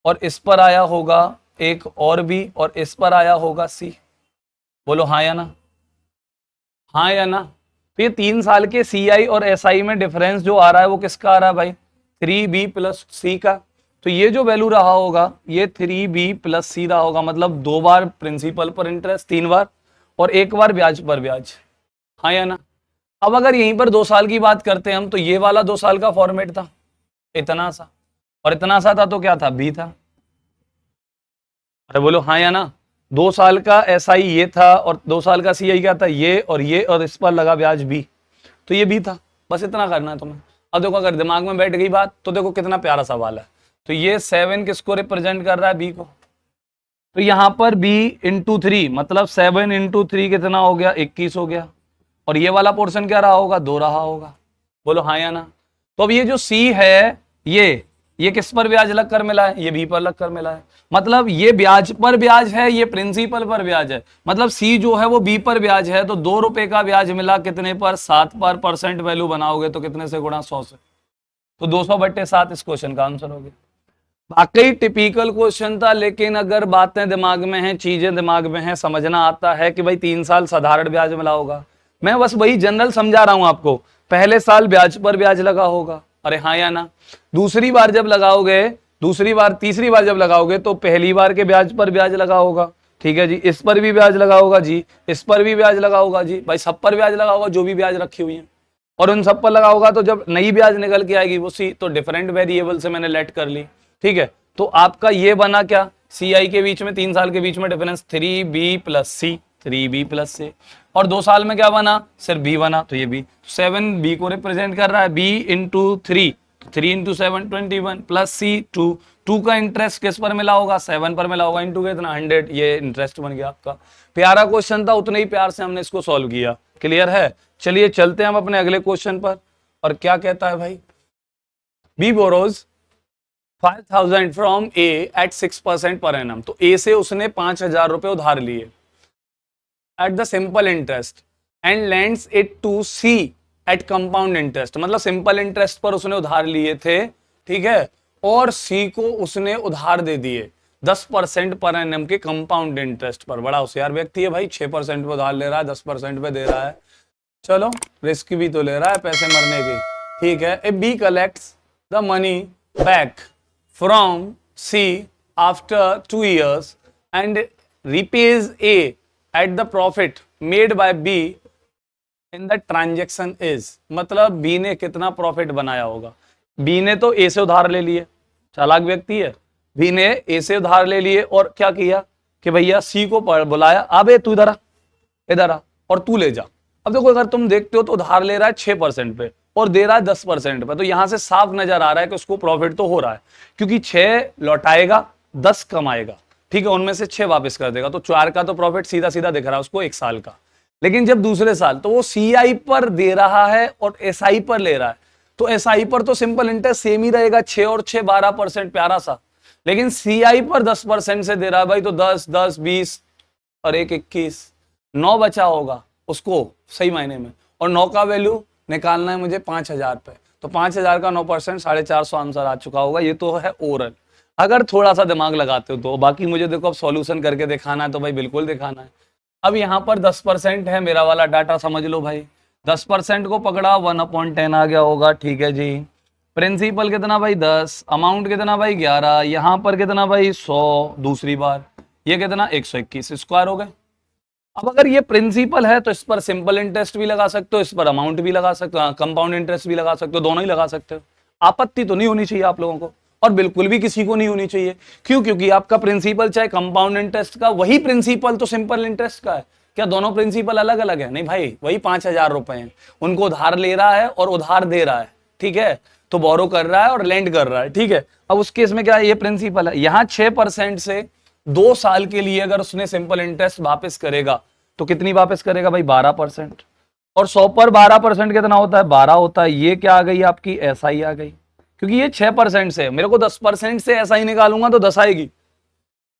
और इस पर आया होगा एक और बी, और इस पर आया होगा सी। बोलो हाँ या ना, हाँ या ना। तो ये 3 साल के सीआई और एसआई में डिफरेंस जो आ रहा है वो किसका आ रहा है भाई, 3b प्लस सी का। तो ये जो वैल्यू रहा होगा ये 3b प्लस सी रहा होगा, मतलब 2 बार प्रिंसिपल पर इंटरेस्ट, 3 बार, और 1 बार ब्याज पर ब्याज, हाँ या ना। अब अगर यहीं पर 2 साल की बात करते हैं हम, तो ये वाला 2 साल का फॉर्मेट था इतना सा, और इतना सा था तो क्या था, बी था। अरे बोलो हाँ या ना। 2 साल का एसआई ये था, और 2 साल का सीआई क्या था, ये, और इस पर लगा ब्याज बी, तो ये बी था। बस इतना करना है तुम्हें। अब देखो अगर दिमाग में बैठ गई बात, तो देखो कितना प्यारा सवाल है। तो ये 7 किसको रिप्रेजेंट कर रहा है, बी को। तो यहाँ पर b इंटू 3, मतलब 7 इंटू 3 कितना हो गया, 21 हो गया, और ये वाला पोर्शन क्या रहा होगा, 2 रहा होगा। बोलो हाँ या ना। तो अब ये जो c है, ये किस पर ब्याज लग कर मिला है, ये b पर लग कर मिला है। मतलब ये ब्याज पर ब्याज है, ये प्रिंसिपल पर ब्याज है। मतलब c जो है वो b पर ब्याज है, तो 2 रुपए का ब्याज मिला कितने पर, 7 पर। परसेंट वैल्यू बनाओगे तो कितने से गुणा, 100 से, तो 200/7 इस क्वेश्चन का आंसर हो गया। वाकई टिपिकल क्वेश्चन था, लेकिन अगर बातें दिमाग में हैं, चीजें दिमाग में हैं, समझना आता है कि भाई 3 साल साधारण ब्याज मिला होगा। मैं बस वही जनरल समझा रहा हूं आपको। पहले साल ब्याज पर ब्याज लगा होगा, अरे हाँ या ना। दूसरी बार जब लगाओगे, तीसरी बार जब लगाओगे, तो पहली बार के ब्याज पर ब्याज लगा होगा, ठीक है जी। इस पर भी ब्याज लगा होगा जी, इस पर भी ब्याज लगा होगा जी, भाई सब पर ब्याज लगा होगा जो भी ब्याज रखी हुई है, और उन सब पर लगा होगा। तो जब नई ब्याज निकल के आएगी वो सी, तो डिफरेंट वेरिएबल से मैंने लेट कर ली, ठीक है। तो आपका ये बना क्या, सी आई के बीच में 3 साल के बीच में डिफरेंस 3b प्लस सी, 3b प्लस सी, और 2 साल में क्या बना, सिर्फ b बना, तो ये b 7b को रिप्रेजेंट कर रहा है। b इंटू 3 3 इंटू 7 21 प्लस सी 2, 2 का इंटरेस्ट किस पर मिला होगा, 7 पर मिला होगा, इंटू कितना 100, ये इंटरेस्ट बन गया आपका। प्यारा क्वेश्चन था, उतने ही प्यार से हमने इसको सॉल्व किया। क्लियर है? चलिए चलते हैं हम अपने अगले क्वेश्चन पर। और क्या कहता है भाई, B borrows 5000 from A at 6% per annum. तो ए से उसने 5000 रुपए उधार लिए at the simple interest and lends it to C at compound interest. मतलब सिंपल इंटरेस्ट पर उसने उधार लिए थे, ठीक है, और सी को उसने उधार दे दिए 10% पर एनम के कंपाउंड इंटरेस्ट पर। बड़ा होशियार व्यक्ति है भाई, 6% पे उधार ले रहा है, 10% पे दे रहा है। चलो रिस्क भी तो ले रहा है पैसे मरने की, ठीक है। A B collects the money back from C after 2 years and repays A at the profit made by B in the transaction is. मतलब बी ने कितना प्रॉफिट बनाया होगा। बी ने तो ए से उधार ले लिए, चालाक व्यक्ति है। बी ने ए से उधार ले लिए और क्या किया कि भैया सी को बुलाया, अबे तू इधर आ, इधर आ और तू ले जा। अब देखो अगर तुम देखते हो तो उधार ले रहा है 6% पे और दे रहा है 10% पे, तो यहां से साफ नजर आ रहा है कि उसको प्रॉफिट तो हो रहा है, क्योंकि 6 लौटाएगा 10 कमाएगा, ठीक है, उनमें से 6 वापस कर देगा, तो 4 का तो प्रॉफिट सीधा सीधा दिख रहा है उसको 1 साल का। लेकिन जब दूसरे साल तो वो सीआई पर दे रहा है और एसआई पर ले रहा है, तो एसआई पर तो सिंपल इंटरेस्ट सेम ही रहेगा, 6 और 6 12%, प्यारा सा। लेकिन सीआई पर 10% से दे रहा है भाई, तो 10 10 20 और 1 21, 9 बचा होगा उसको सही मायने में। और 9 का वैल्यू निकालना है मुझे 5000 पे, तो 5000 का 9% 450 आंसर आ चुका होगा। ये तो है ओरल, अगर थोड़ा सा दिमाग लगाते हो तो। बाकी मुझे देखो अब सॉल्यूशन करके दिखाना है तो भाई बिल्कुल दिखाना है। अब यहाँ पर 10% है मेरा वाला डाटा, समझ लो भाई 10% को पकड़ा 1/10 आ गया होगा, ठीक है जी। प्रिंसिपल कितना भाई 10, अमाउंट कितना भाई 11, यहाँ पर कितना भाई 100 दूसरी बार, ये कितना 121 स्क्वायर हो गए। अब अगर ये प्रिंसिपल है तो इस पर सिंपल इंटरेस्ट भी लगा सकते हो, इस पर अमाउंट भी लगा सकते हो, कंपाउंड इंटरेस्ट भी लगा सकते हो, दोनों ही लगा सकते हो। आपत्ति तो नहीं होनी चाहिए आप लोगों को, और बिल्कुल भी किसी को नहीं होनी चाहिए। क्यों? क्योंकि आपका प्रिंसिपल चाहे कंपाउंड इंटरेस्ट का, वही प्रिंसिपल तो सिंपल इंटरेस्ट का है। क्या दोनों प्रिंसिपल अलग अलग है? नहीं भाई, वही 5000 रुपए हैं, उनको उधार ले रहा है और उधार दे रहा है, ठीक है, तो बोरो कर रहा है और लेंड कर रहा है, ठीक है। अब उस केस में क्या है, ये प्रिंसिपल है। यहाँ 6% से 2 साल के लिए अगर उसने सिंपल इंटरेस्ट वापस करेगा तो कितनी वापस करेगा भाई 12%, और 100 पर 12% कितना होता है 12 होता है। ये क्या आ गई आपकी एसआई आ गई, क्योंकि ये 6% से, मेरे को 10% से एसआई निकालूंगा तो 10 आएगी।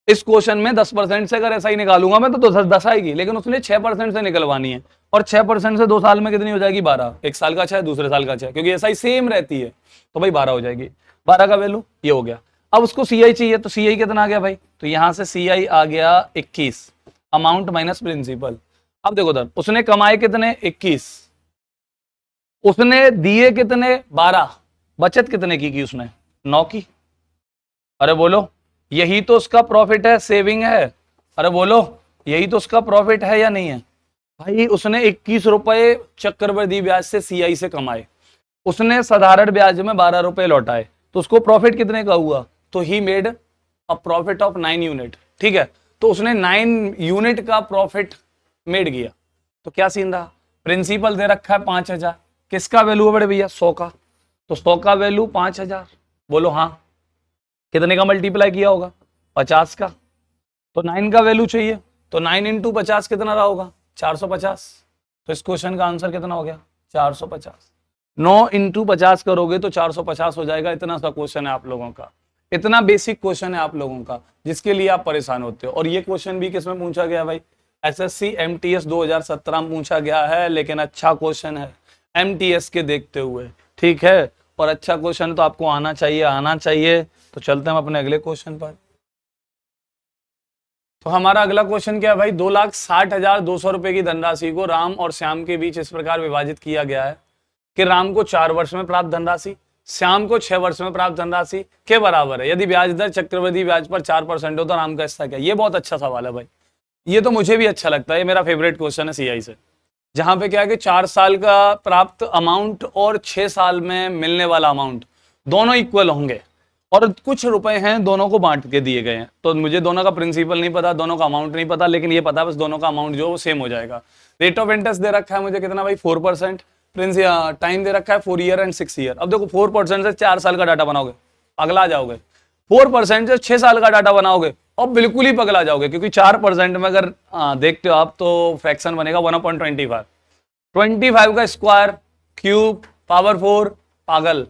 इस क्वेश्चन में 10% से अगर एसआई निकालूंगा मैं तो 10 आएगी, लेकिन उसने 6% से निकलवानी है, और 6% से 2 साल में कितनी हो जाएगी 12, 1 साल का 6 दूसरे साल का 6, क्योंकि एसआई सेम रहती है, तो भाई 12 हो जाएगी। 12 का वैल्यू ये हो गया। अब उसको सीआई चाहिए, तो सीआई कितना आ गया भाई, तो यहां से सीआई आ गया 21, अमाउंट माइनस प्रिंसिपल। अब देखो उधर उसने कमाए कितने 21, उसने दिए कितने 12, बचत कितने की उसने 9 की। अरे बोलो, यही तो उसका प्रॉफिट है, सेविंग है। अरे बोलो, यही तो उसका प्रॉफिट है या नहीं है भाई। उसने 21 रुपए चक्रवृद्धि ब्याज से सीआई से कमाए, उसने साधारण ब्याज में 12 रुपए लौटाए, तो उसको प्रॉफिट कितने का हुआ, तो he made a profit of 9 unit, ठीक है। तो उसने 9 यूनिट का प्रॉफिट मेड किया। तो क्या सीन रहा, प्रिंसिपल दे रखा है 5000, किसका वैल्यू है बड़े भैया 100 का, तो 100 का वैल्यू 5000। बोलो हाँ, कितने का मल्टीप्लाई किया होगा 50 का, तो 9 का वैल्यू चाहिए, तो 9 इंटू 50 कितना रहा होगा 450। तो इस क्वेश्चन का आंसर कितना हो गया 450। 9 इंटू 50 करोगे तो 450 हो जाएगा। इतना सा क्वेश्चन है आप लोगों का, इतना बेसिक क्वेश्चन है आप लोगों का, जिसके लिए आप परेशान होते हो। और ये क्वेश्चन भी किसमें पूछा गया भाई, एसएससी एमटीएस 2017 में पूछा गया है, लेकिन अच्छा क्वेश्चन है एमटीएस के देखते हुए, ठीक है। और अच्छा क्वेश्चन तो आपको आना चाहिए, आना चाहिए। तो चलते हैं हम अपने अगले क्वेश्चन पर। तो हमारा अगला क्वेश्चन क्या है भाई, 2,60,200 रुपए की धनराशि को राम और श्याम के बीच इस प्रकार विभाजित किया गया है कि राम को 4 वर्ष में प्राप्त धनराशि, श्याम को 6 वर्ष में प्राप्त धनराशि के बराबर है। यदि ब्याज दर चक्रवृद्धि ब्याज पर 4% हो तो राम का हिस्सा क्या। ये बहुत अच्छा सवाल है भाई, ये तो मुझे भी अच्छा लगता है, ये मेरा फेवरेट क्वेश्चन है सीआई से, जहां पे क्या है कि 4 साल का प्राप्त अमाउंट और 6 साल में मिलने वाला अमाउंट दोनों इक्वल होंगे, और कुछ रुपए हैं दोनों को बांट के दिए गए हैं। तो मुझे दोनों का प्रिंसिपल नहीं पता, दोनों का अमाउंट नहीं पता, लेकिन ये पता बस दोनों का अमाउंट जो वो सेम हो जाएगा। रेट ऑफ इंटरेस्ट दे रखा है मुझे कितना भाई 4%, प्रिंस टाइम दे रखा है 4 ईयर एंड 6 ईयर। अब देखो 4% से 4 साल का डाटा बनाओगे, पगला जाओगे। 4% से 6 साल का डाटा बनाओगे और बिल्कुल ही पगला जाओगे, क्योंकि 4% में अगर देखते हो आप तो फ्रैक्शन बनेगा 1/25। 25 का स्क्वायर, क्यूब, पावर 4, पागल।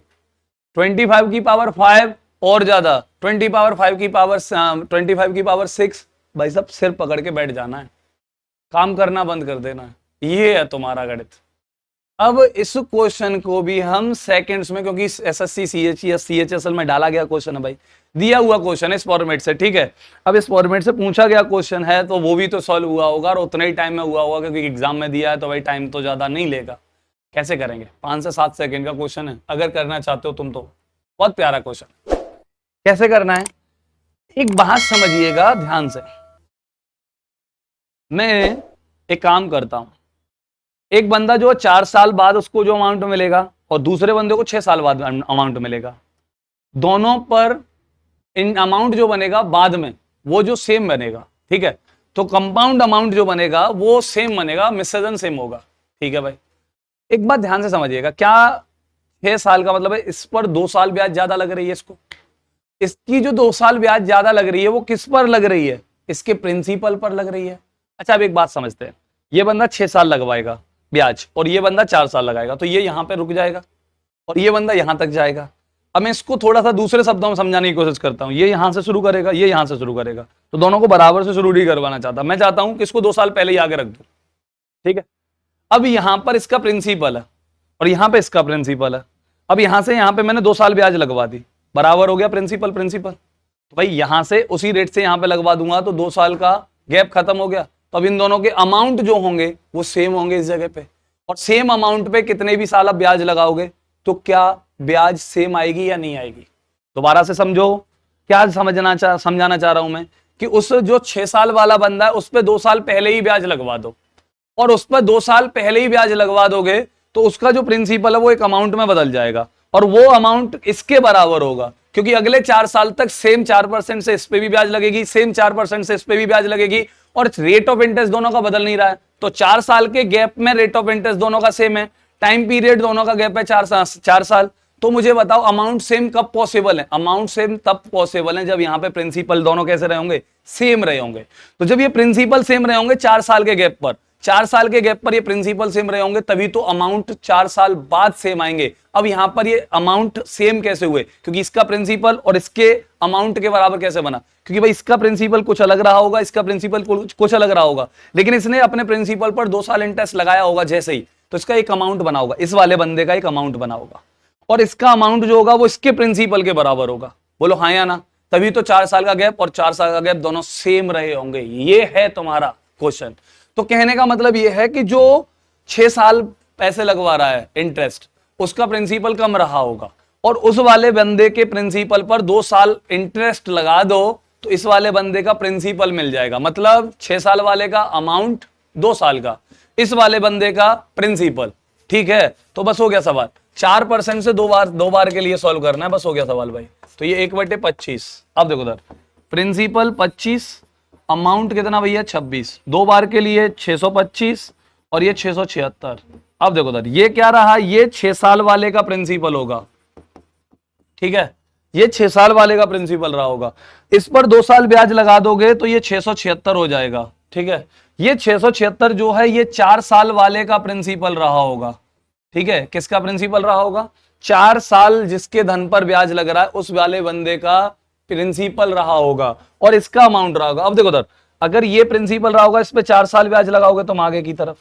25 की पावर 5 और ज्यादा, 25 की पावर 6। भाई साहब सिर पकड़ के बैठ जाना है, काम करना बंद कर देना है, ये है तुम्हारा गणित। अब इस क्वेश्चन को भी हम सेकंड्स में, क्योंकि एसएससी सीएचएस सीएचएसएल में डाला गया क्वेश्चन है भाई, दिया हुआ क्वेश्चन है इस फॉर्मेट से, ठीक है। अब इस फॉर्मेट से पूछा गया क्वेश्चन है तो वो भी तो सॉल्व हुआ होगा और उतने ही टाइम में हुआ होगा, क्योंकि एग्जाम में दिया है तो भाई टाइम तो ज्यादा नहीं लेगा। कैसे करेंगे? 5 से 7 सेकंड का क्वेश्चन है, अगर करना चाहते हो तुम तो। बहुत प्यारा क्वेश्चन। कैसे करना है एक बात समझिएगा ध्यान से। मैं एक काम करता हूं, एक बंदा जो 4 साल बाद उसको जो अमाउंट मिलेगा और दूसरे बंदे को 6 साल बाद अमाउंट मिलेगा, दोनों पर इन अमाउंट जो बनेगा बाद में वो जो सेम बनेगा, ठीक है। तो कंपाउंड अमाउंट जो बनेगा वो सेम बनेगा, मिश्रण सेम होगा, ठीक है भाई। एक बात ध्यान से समझिएगा, क्या 6 साल का मतलब है इस पर 2 साल ब्याज ज्यादा लग रही है इसको, इसकी जो 2 साल ब्याज ज्यादा लग रही है वो किस पर लग रही है? इसके प्रिंसिपल पर लग रही है। अच्छा अब एक बात समझते हैं, ये बंदा 6 साल लगवाएगा ब्याज और ये बंदा 4 साल लगाएगा, तो ये यहां पे रुक जाएगा और ये बंदा यहां तक जाएगा। अब मैं इसको थोड़ा सा दूसरे शब्दों में समझाने की कोशिश करता हूं, ये यहां से शुरू करेगा, ये यहां से शुरू करेगा, तो दोनों को बराबर से शुरू नहीं करवाना चाहता। मैं चाहता हूं कि इसको 2 साल पहले ही आगे रख दो, ठीक है। अब यहां पर इसका प्रिंसिपल है और यहां पे इसका प्रिंसिपल है। अब यहां से यहां पे मैंने 2 साल ब्याज लगवा दी, बराबर हो गया प्रिंसिपल प्रिंसिपल। तो भाई यहां से उसी रेट से यहां पे लगवा दूंगा तो 2 साल का गैप खत्म हो गया। तो अब इन दोनों के अमाउंट जो होंगे वो सेम होंगे इस जगह पे, और सेम अमाउंट पे कितने भी साल आप ब्याज लगाओगे तो क्या ब्याज सेम आएगी या नहीं आएगी? दोबारा से समझो, क्या समझाना चाह रहा हूं मैं कि उस जो 6 साल वाला बंदा है उस पर 2 साल पहले ही ब्याज लगवा दो, और उस पर 2 साल पहले ही ब्याज लगवा दोगे तो उसका जो प्रिंसिपल है वो एक अमाउंट में बदल जाएगा और वो अमाउंट इसके बराबर होगा, क्योंकि अगले 4 साल तक सेम 4% से इस पे भी ब्याज लगेगी, सेम 4% से इस पे भी ब्याज लगेगी, और रेट ऑफ इंटरेस्ट दोनों का बदल नहीं रहा है। तो 4 साल के गैप में रेट ऑफ इंटरेस्ट दोनों का सेम है, टाइम पीरियड दोनों का गैप है 4 साल। तो मुझे बताओ अमाउंट सेम कब पॉसिबल है? अमाउंट सेम तब पॉसिबल है जब यहां पे प्रिंसिपल दोनों कैसे रहे होंगे? सेम रहे होंगे। तो जब ये प्रिंसिपल सेम रहे होंगे 4 साल के गैप पर, 4 साल के गैप पर ये प्रिंसिपल सेम रहे होंगे, तभी तो अमाउंट 4 साल बाद सेम आएंगे। अब यहां पर ये अमाउंट सेम कैसे हुए? क्योंकि इसका प्रिंसिपल और इसके अमाउंट के बराबर कैसे बना? क्योंकि भाई इसका प्रिंसिपल कुछ अलग रहा होगा, इसका प्रिंसिपल कुछ अलग रहा होगा, लेकिन इसने अपने प्रिंसिपल पर 2 साल इंटरेस्ट लगाया होगा जैसे ही, तो इसका एक अमाउंट बना होगा, इस वाले बंदे का एक अमाउंट बना होगा, और इसका अमाउंट जो होगा वो इसके प्रिंसिपल के बराबर होगा। बोलो हाँ या ना? तभी तो 4 साल का गैप और 4 साल का गैप दोनों सेम रहे होंगे। ये है तुम्हारा क्वेश्चन। तो कहने का मतलब ये है कि जो 6 साल पैसे लगवा रहा है इंटरेस्ट, उसका प्रिंसिपल कम रहा होगा, और उस वाले बंदे के प्रिंसिपल पर 2 साल इंटरेस्ट लगा दो तो इस वाले बंदे का प्रिंसिपल मिल जाएगा। मतलब 6 साल वाले का अमाउंट 2 साल का, इस वाले बंदे का प्रिंसिपल, ठीक है। तो बस हो गया सवाल। 4% से दो बार के लिए सॉल्व करना है, बस हो गया सवाल भाई। तो ये 1/25। अब देखो उधर प्रिंसिपल 25, अमाउंट कितना भैया 26, 2 बार के लिए 625 और ये 676। अब देखो उधर ये क्या रहा? ये 6 साल वाले का प्रिंसिपल होगा, ठीक है, ये 6 साल वाले का प्रिंसिपल रहा होगा। इस पर 2 साल ब्याज लगा दोगे तो ये 676 हो जाएगा, ठीक है। ये 676 जो है ये 4 साल वाले का प्रिंसिपल रहा होगा, ठीक है। किसका प्रिंसिपल रहा होगा? 4 साल जिसके धन पर ब्याज लग रहा है उस वाले बंदे का प्रिंसिपल रहा होगा, और इसका अमाउंट रहा होगा। अब देखो उधर अगर ये प्रिंसिपल रहा होगा, इस पे 4 साल ब्याज लगाओगे तुम आगे की तरफ,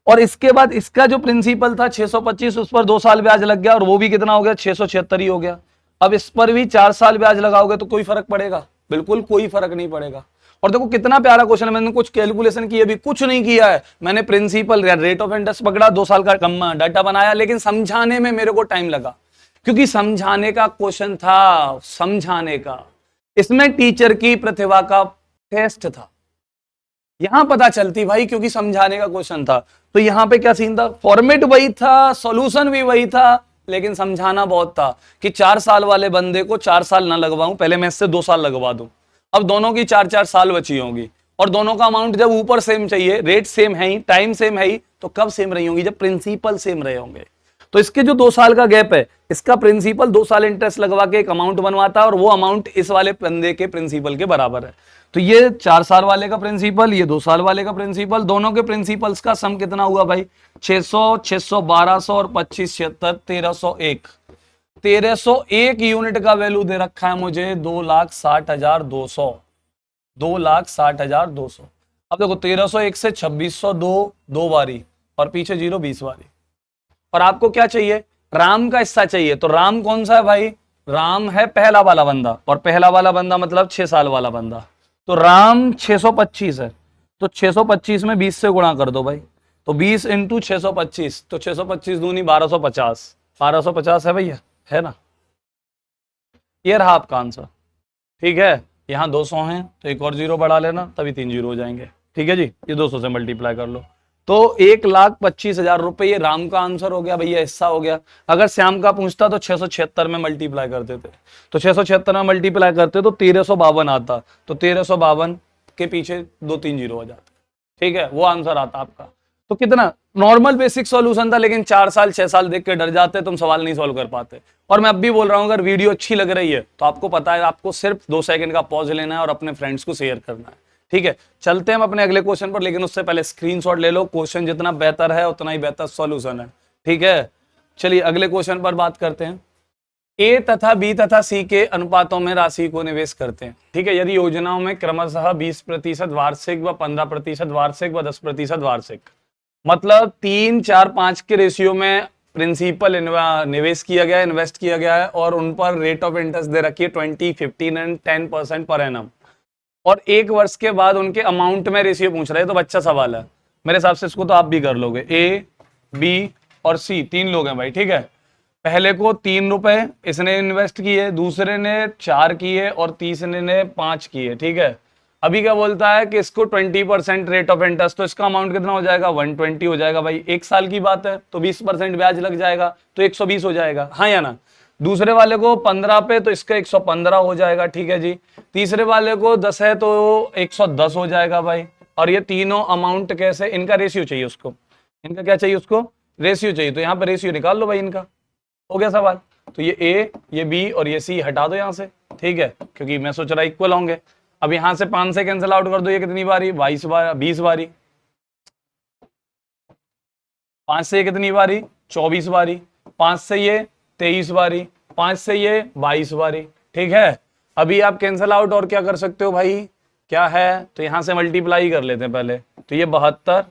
और इसके बाद इसका जो प्रिंसिपल था 625, उस पर 2 साल ब्याज लग गया और वो भी कितना हो गया? 676 ही हो गया। अब इस पर भी 4 साल ब्याज लगाओगे तो कोई फर्क पड़ेगा? बिल्कुल कोई फर्क नहीं पड़ेगा। और देखो कितना प्यारा क्वेश्चन है, मैंने कुछ कैलकुलेशन की, अभी कुछ नहीं किया है, मैंने प्रिंसिपल रेट ऑफ इंटरेस्ट पकड़ा, 2 साल का कम डाटा बनाया, लेकिन समझाने में मेरे को टाइम लगा, क्योंकि समझाने का क्वेश्चन था, समझाने का। इसमें टीचर की प्रतिभा का टेस्ट था, यहां पता चलती भाई, क्योंकि समझाने का क्वेश्चन था। तो यहां पे क्या सीन था? फॉर्मेट वही था, सॉल्यूशन भी वही था, लेकिन समझाना बहुत था कि 4 साल वाले बंदे को 4 साल ना लगवाऊं, पहले मैं इससे 2 साल लगवा दूं। अब दोनों की 4-4 साल बची होंगी, और दोनों का अमाउंट जब ऊपर सेम चाहिए, रेट सेम है ही, टाइम सेम है ही, तो कब सेम रही होंगी? जब प्रिंसिपल सेम रहे होंगे। तो इसके जो 2 साल का गैप है, इसका प्रिंसिपल 2 साल इंटरेस्ट लगवा के एक अमाउंट बनवाता है और वो अमाउंट इस वाले बंदे के प्रिंसिपल के बराबर है। तो ये 4 साल वाले का प्रिंसिपल, ये 2 साल वाले का प्रिंसिपल, दोनों के प्रिंसिपल्स का सम कितना हुआ भाई? 600, 600, 1200 और 25, 76, 1301। 1301 यूनिट का वैल्यू दे रखा है मुझे 2,60,200। 2,60,200। अब देखो 1301 से 2602 2 बारी और पीछे 0 20 बारी। और आपको क्या चाहिए? राम का हिस्सा चाहिए। तो राम कौन सा है भाई? राम है पहला वाला बंदा, और पहला वाला बंदा मतलब 6 साल वाला बंदा। तो राम 625 है, तो 625 में 20 से गुणा कर दो भाई। तो 20 इंटू 625, तो 625 दूनी 1250। 1250 है भैया, है ना? ये रहा आपका आंसर। ठीक है, यहाँ 200 है तो एक और 0 बढ़ा लेना, तभी 3 0 हो जाएंगे। ठीक है जी, ये 200 से मल्टीप्लाई कर लो। तो 1,25,000 रुपए ये राम का आंसर हो गया भैया, हिस्सा हो गया। अगर श्याम का पूछता तो 676 में मल्टीप्लाई करते थे, तो 676 में मल्टीप्लाई करते तो 1352 आता, तो 1352 के पीछे 2-3 0 हो जाते। ठीक है, वो आंसर आता आपका। तो कितना नॉर्मल बेसिक सॉल्यूशन था, लेकिन 4 साल 6 साल देख के डर जाते, तुम सवाल नहीं सॉल्व कर पाते। और मैं अब भी बोल रहा हूं, अगर वीडियो अच्छी लग रही है तो आपको पता है, आपको सिर्फ 2 सेकंड का पॉज लेना है और अपने फ्रेंड्स को शेयर करना है। ठीक है, चलते हैं हम अपने अगले क्वेश्चन पर, लेकिन उससे पहले स्क्रीनशॉट ले लो। क्वेश्चन जितना बेहतर है उतना ही बेहतर सॉल्यूशन है। ठीक है, चलिए अगले क्वेश्चन पर बात करते हैं। ए तथा बी तथा सी के अनुपातों में राशि को निवेश करते हैं। ठीक है, यदि योजनाओं में क्रमशः 20% वार्षिक व 15% वार्षिक व 10% वार्षिक, मतलब 3, 4, 5 के रेशियो में प्रिंसिपल निवेश किया गया है, इन्वेस्ट किया गया है, और उन पर रेट ऑफ इंटरेस्ट दे रखी है 20, 15 एंड 10% पर एनम, और 1 वर्ष के बाद उनके अमाउंट में रेशियो पूछ रहे हैं। तो बच्चा सवाल है, मेरे हिसाब से इसको तो आप भी कर लोगे। ए, बी और सी 3 लोग हैं भाई। ठीक है, पहले को 3 रुपए इसने इन्वेस्ट किए, दूसरे ने 4 किए और तीसरे ने 5 किए। ठीक है, अभी क्या बोलता है कि इसको 20% रेट ऑफ इंटरेस्ट, तो इसका अमाउंट कितना हो जाएगा? 120 हो जाएगा भाई। 1 साल की बात है तो 20% ब्याज लग जाएगा, तो 120 हो जाएगा, हाँ या ना? दूसरे वाले को 15 पे, तो इसका 115 हो जाएगा। ठीक है जी, तीसरे वाले को 10 है तो 110 हो जाएगा भाई। और ये तीनों अमाउंट कैसे, इनका रेशियो चाहिए उसको, इनका क्या चाहिए उसको? रेशियो चाहिए। तो यहाँ पे रेशियो निकाल लो भाई इनका, हो गया सवाल। तो ये ए, ये बी और ये सी हटा दो यहाँ से। ठीक है, क्योंकि मैं सोच रहा इक्वल होंगे। अब यहां से 5 से कैंसिल आउट कर दो, ये कितनी बारी? 22 बार, 20 बारी। 5 से ये कितनी बारी? 24 बारी। 5 से ये 23 बारी। 5 से ये 22 बारी। ठीक है, अभी आप कैंसिल आउट और क्या कर सकते हो भाई? क्या है, तो यहां से मल्टीप्लाई कर लेते हैं पहले। तो ये 72।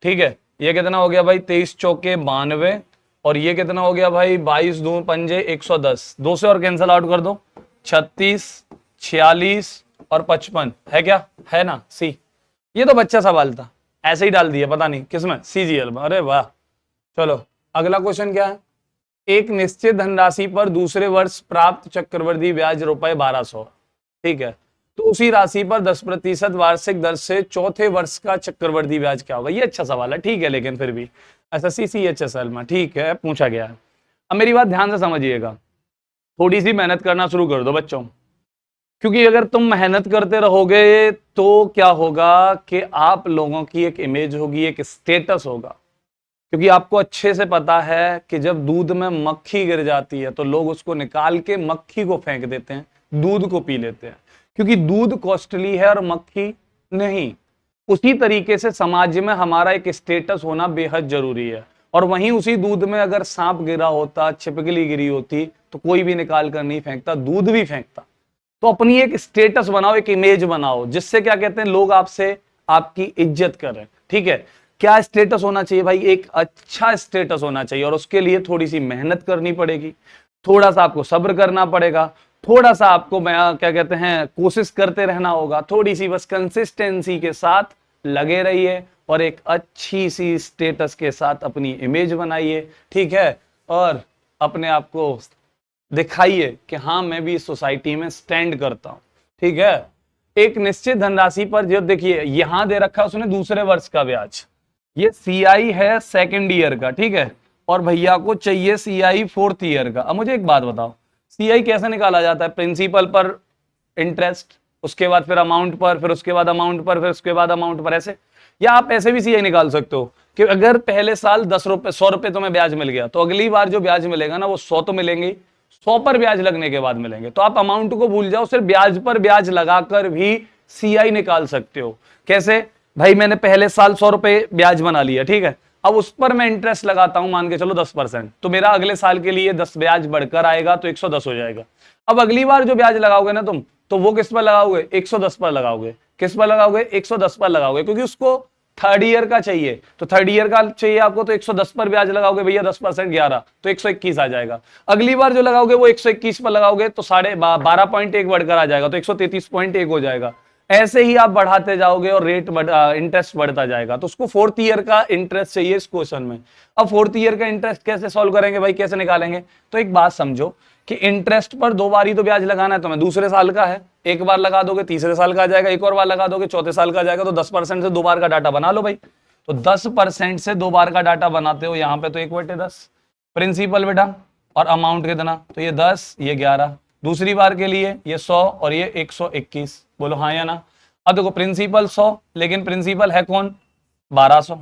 ठीक है, ये कितना हो गया भाई? 23 चौके 92, और ये कितना हो गया भाई? 22 2 पंजे 110। 2 से और कैंसिल आउट कर दो, 36, 46 और 55 है क्या? है ना? सी। ये तो बच्चा सवाल था, ऐसे ही डाल दिया, पता नहीं किसमें, सीजीएल में। अरे वाह। चलो अगला क्वेश्चन क्या है? एक निश्चित धनराशि पर दूसरे वर्ष प्राप्त चक्रवृद्धि ब्याज ₹1200। ठीक है, तो उसी राशि पर 10% वार्षिक दर से चौथे वर्ष का चक्रवृद्धि ब्याज क्या होगा? ये अच्छा सवाल है। ठीक है, लेकिन फिर भी एसएससी सीएचएसएल में ठीक है पूछा गया है। अब मेरी बात ध्यान से समझिएगा, थोड़ी सी मेहनत करना शुरू कर दो बच्चों, क्योंकि अगर तुम मेहनत करते रहोगे तो क्या होगा कि आप लोगों की एक इमेज होगी, एक स्टेटस होगा। क्योंकि आपको अच्छे से पता है कि जब दूध में मक्खी गिर जाती है तो लोग उसको निकाल के मक्खी को फेंक देते हैं, दूध को पी लेते हैं, क्योंकि दूध कॉस्टली है और मक्खी नहीं। उसी तरीके से समाज में हमारा एक स्टेटस होना बेहद जरूरी है। और वहीं उसी दूध में अगर सांप गिरा होता, छिपकली गिरी होती, तो कोई भी निकाल कर नहीं फेंकता, दूध भी फेंकता। तो अपनी एक स्टेटस बनाओ, एक इमेज बनाओ, जिससे क्या कहते हैं, लोग आपसे आपकी इज्जत करें। ठीक है, क्या स्टेटस होना चाहिए भाई? एक अच्छा स्टेटस होना चाहिए, और उसके लिए थोड़ी सी मेहनत करनी पड़ेगी, थोड़ा सा आपको सब्र करना पड़ेगा, थोड़ा सा आपको क्या कहते हैं, कोशिश करते रहना होगा, थोड़ी सी बस कंसिस्टेंसी के साथ लगे रहिए और एक अच्छी सी स्टेटस के साथ अपनी इमेज बनाइए। ठीक है, और अपने आप को दिखाइए कि हाँ मैं भी इस सोसाइटी में स्टैंड करता हूं। ठीक है, एक निश्चित धनराशि पर, जो देखिए यहां दे रखा उसने दूसरे वर्ष का ब्याज, ये सीआई है सेकंड ईयर का। ठीक है, और भैया को चाहिए सीआई 4th ईयर का। अब मुझे एक बात बताओ, सीआई कैसे निकाला जाता है? प्रिंसिपल पर इंटरेस्ट उसके बाद फिर अमाउंट पर, फिर उसके बाद अमाउंट पर, फिर उसके बाद अमाउंट पर, ऐसे। या आप ऐसे भी सीआई निकाल सकते हो कि अगर पहले साल 10 रुपए 100 रुपए तुम्हें ब्याज मिल गया, तो अगली बार जो ब्याज मिलेगा ना वो 100 तो मिलेंगे, 100 पर ब्याज लगने के बाद मिलेंगे। तो आप अमाउंट को भूल जाओ, सिर्फ ब्याज पर ब्याज लगाकर भी सीआई निकाल सकते हो। कैसे भाई, मैंने पहले साल 100 रुपए ब्याज बना लिया, ठीक है, अब उस पर मैं इंटरेस्ट लगाता हूं, मान के चलो 10%, तो मेरा अगले साल के लिए 10 ब्याज बढ़कर आएगा तो 110 हो जाएगा। अब अगली बार जो ब्याज लगाओगे ना तुम, तो वो किस पर लगाओगे, 110 पर लगाओगे। किस पर लगाओगे, 110 पर लगाओगे, क्योंकि उसको थर्ड ईयर का चाहिए, तो थर्ड ईयर का चाहिए आपको, तो 110 पर ब्याज लगाओगे भैया, 10% 11, तो 121 आ जाएगा। अगली बार जो लगाओगे वो 121 पर लगाओगे, तो 12.1 बढ़कर आ जाएगा, तो 133.1 हो जाएगा। ऐसे ही आप बढ़ाते जाओगे और रेट इंटरेस्ट बढ़ता जाएगा। तो उसको फोर्थ ईयर का इंटरेस्ट चाहिए इस क्वेश्चन में। अब फोर्थ ईयर का इंटरेस्ट कैसे सॉल्व करेंगे भाई, कैसे निकालेंगे? तो एक बात समझो कि इंटरेस्ट पर 2 बार ही तो ब्याज लगाना है तुम्हें, दूसरे साल का है, एक बार लगा दोगे तीसरे साल का आ जाएगा, एक और बार लगा दोगे चौथे साल का आ जाएगा। तो 10% से 2 बार का डाटा बना लो भाई। तो 10% से 2 बार का डाटा बनाते हो, यहाँ पे तो 1/10 प्रिंसिपल बेटा, और अमाउंट कितना, तो ये 10 ये 11, दूसरी बार के लिए ये 100 और ये 121, बोलो हाँ या ना। अब देखो प्रिंसिपल 100, लेकिन प्रिंसिपल है कौन, 1200,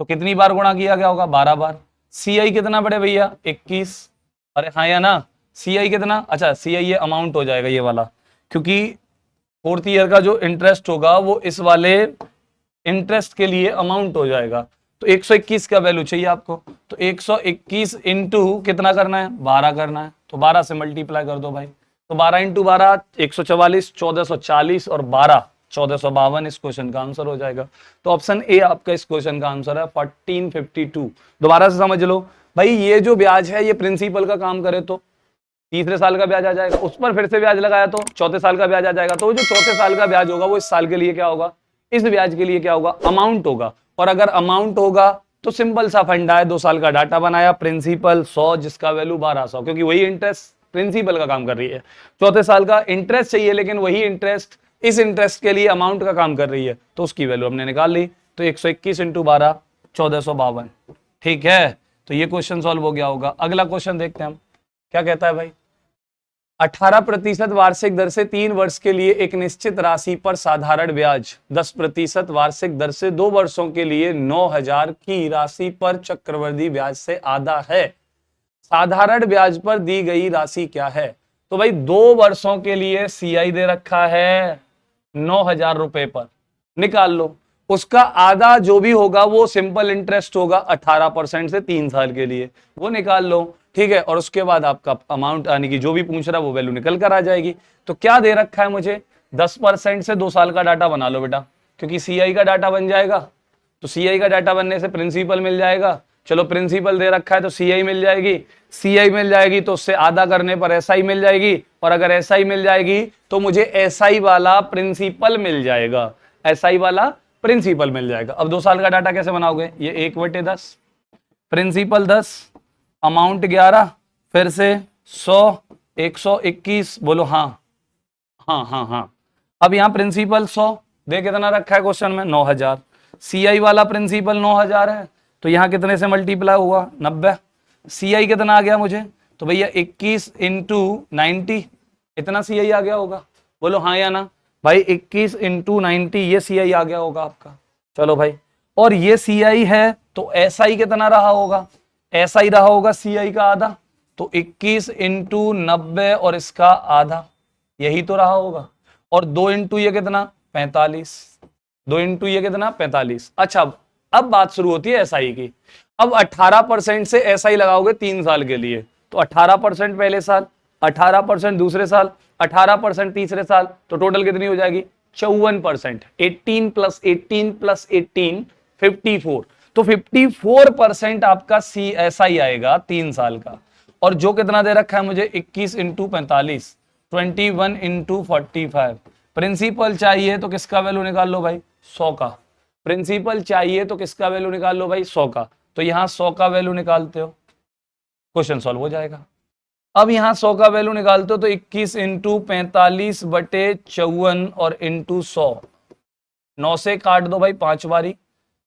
तो कितनी बार गुणा किया गया होगा, 12 बार। सीआई कितना बढ़े भैया, 21, अरे हाँ या ना। सीआई कितना, अच्छा सीआई ये अमाउंट हो जाएगा ये वाला, क्योंकि फोर्थ ईयर का जो इंटरेस्ट होगा वो इस वाले इंटरेस्ट के लिए अमाउंट हो जाएगा। तो 121 का वैल्यू चाहिए आपको, तो 121 इंटू कितना करना है, 12 करना है, तो 12 से मल्टीप्लाई कर दो भाई। तो 12 इंटू 12 144, 1440 और 12 1452 इस क्वेश्चन का आंसर हो जाएगा। तो ऑप्शन ए आपका इस क्वेश्चन का आंसर है 1452। दोबारा से समझ लो भाई, ये जो ब्याज है ये प्रिंसिपल का काम करे तो तीसरे साल का ब्याज आ जाएगा, उस पर फिर से ब्याज लगाया तो चौथे साल का ब्याज आ जाएगा। तो जो चौथे साल का ब्याज होगा वो इस साल के लिए क्या होगा, इस ब्याज के लिए क्या होगा, अमाउंट होगा। और अगर अमाउंट होगा तो सिंपल सा फंडा है, 2 साल का डाटा बनाया, प्रिंसिपल 100 जिसका वैल्यू 1200, क्योंकि वही इंटरेस्ट प्रिंसिपल का काम कर रही है। चौथे साल का इंटरेस्ट चाहिए, लेकिन वही इंटरेस्ट इस इंटरेस्ट के लिए अमाउंट का काम कर रही है, तो उसकी वैल्यू हमने निकाल ली। तो 121 इंटू 12 1452, ठीक है। तो ये क्वेश्चन सॉल्व हो गया होगा। अगला क्वेश्चन देखते हैं हम, क्या कहता है भाई, 18% वार्षिक दर से 3 वर्ष के लिए एक निश्चित राशि पर साधारण ब्याज 10% वार्षिक दर से 2 वर्षों के लिए 9000 की राशि पर चक्रवृद्धि ब्याज से आधा है। साधारण ब्याज पर दी गई राशि क्या है? तो भाई 2 वर्षों के लिए सीआई दे रखा है 9000 रुपए पर, निकाल लो। उसका आधा जो भी होगा वो सिंपल इंटरेस्ट होगा 18% से 3 साल के लिए, वो निकाल लो, ठीक है। और उसके बाद आपका अमाउंट यानी कि जो भी पूछ रहा है वो वैल्यू निकल कर आ जाएगी। तो क्या दे रखा है मुझे, 10% से 2 साल का डाटा बना लो बेटा, क्योंकि सीआई का डाटा बन जाएगा। तो सीआई का डाटा बनने से प्रिंसिपल मिल जाएगा, चलो प्रिंसिपल दे रखा है तो सीआई मिल जाएगी, सीआई मिल जाएगी तो उससे आधा करने पर एसआई मिल जाएगी, और अगर एसआई मिल जाएगी तो मुझे एसआई वाला प्रिंसिपल मिल जाएगा, एसआई वाला प्रिंसिपल मिल जाएगा। अब 2 साल का डाटा कैसे बनाओगे, ये 1/10 प्रिंसिपल 10 अमाउंट 11 फिर से 100 121, बोलो हाँ हाँ हाँ हाँ। अब यहाँ प्रिंसिपल 100 दे कितना रखा है क्वेश्चन में, 9000, सीआई वाला प्रिंसिपल 9000 है, तो यहाँ कितने से मल्टीप्लाई हुआ, 90। सीआई कितना आ गया मुझे, तो भैया 21 इंटू 90, इतना सीआई आ गया होगा, बोलो हाँ या ना। भाई 21 इंटू 90 ये सीआई आ गया होगा आपका, चलो भाई। और ये सीआई है तो एसआई कितना रहा होगा, एसआई रहा होगा सीआई का आधा, तो 21 इंटू 90 और इसका आधा, यही तो रहा होगा। और 2 इंटू ये कितना 45, 2 इंटू ये कितना 45। अच्छा अब बात शुरू होती है एसआई की। अब 18% से एसआई लगाओगे 3 साल के लिए, तो 18% पहले साल, 18% दूसरे साल, 18% तीसरे साल, तो टोटल कितनी हो जाएगी 54%। 18 प्लस 18 प्लस 18 54, तो 54% आपका सीएसआई आएगा 3 साल का। और जो कितना दे रखा है मुझे 21 इंटू 45, 21 इंटू 45। प्रिंसिपल चाहिए तो किसका वैल्यू निकाल लो भाई, 100 का। प्रिंसिपल चाहिए तो किसका वैल्यू निकाल लो भाई, 100 का। तो यहां 100 का वैल्यू निकालते हो, क्वेश्चन सॉल्व हो जाएगा। अब यहां 100 का वैल्यू निकालते हो तो 21 इंटू 45 बटे 54 और इंटू 100, 9 से काट दो भाई 5 बारी,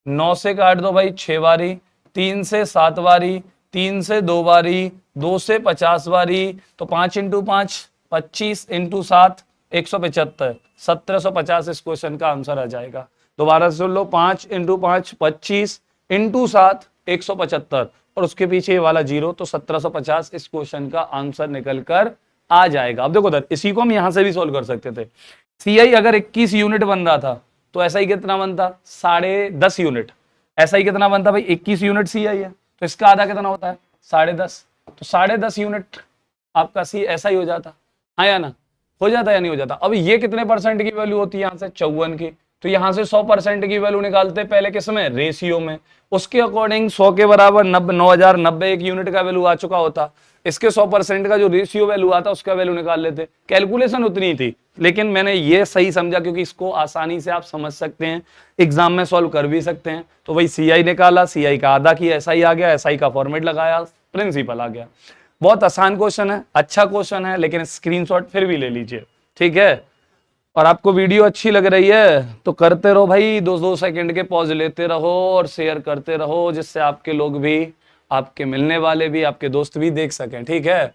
9 से काट दो भाई 6 बारी, 3 से 7 बारी, 3 से 2 बारी, 2 से 50 बारी, तो 5 इंटू 5 25 इंटू 7 175, 1750 इस क्वेश्चन का आंसर आ जाएगा। दोबारा सुन लो, 5 × 5 25 × 7 175 और उसके पीछे वाला 0, तो 1750 इस क्वेश्चन का आंसर निकल कर आ जाएगा। अब देखो उधर, इसी को हम यहां से भी सोल्व कर सकते थे। सीआई अगर 21 यूनिट बन रहा था तो ऐसा ही कितना बनता, 10.5 यूनिट। ऐसा ही कितना बनता भाई, 21 यूनिट सीआई है तो इसका आधा कितना होता है, 10.5। तो 10.5 यूनिट आपका सी ऐसा ही हो जाता, हाँ या ना, हो जाता या नहीं हो जाता। अब ये कितने परसेंट की वैल्यू होती है, यहाँ से 54 की, तो यहाँ से 100% की वैल्यू निकालते पहले किस में, रेशियो में। उसके अकॉर्डिंग 100 के बराबर 9090 एक यूनिट का वैल्यू आ चुका होता। इसके 100% का जो रेशियो वैल्यू आता उसका वैल्यू निकाल लेते। कैलकुलेशन उतनी थी, लेकिन मैंने ये सही समझा क्योंकि इसको आसानी से आप समझ सकते हैं, एग्जाम में सॉल्व कर भी सकते हैं। तो वही सीआई निकाला, सीआई का आधा किया, एसआई आ गया, एसआई का फॉर्मेट लगाया, प्रिंसिपल आ गया। बहुत आसान क्वेश्चन है, अच्छा क्वेश्चन है, लेकिन स्क्रीनशॉट फिर भी ले लीजिए, ठीक है। और आपको वीडियो अच्छी लग रही है तो करते रहो भाई, 2-2 सेकंड के पॉज लेते रहो और शेयर करते रहो, जिससे आपके लोग भी, आपके मिलने वाले भी, आपके दोस्त भी देख सकें, ठीक है।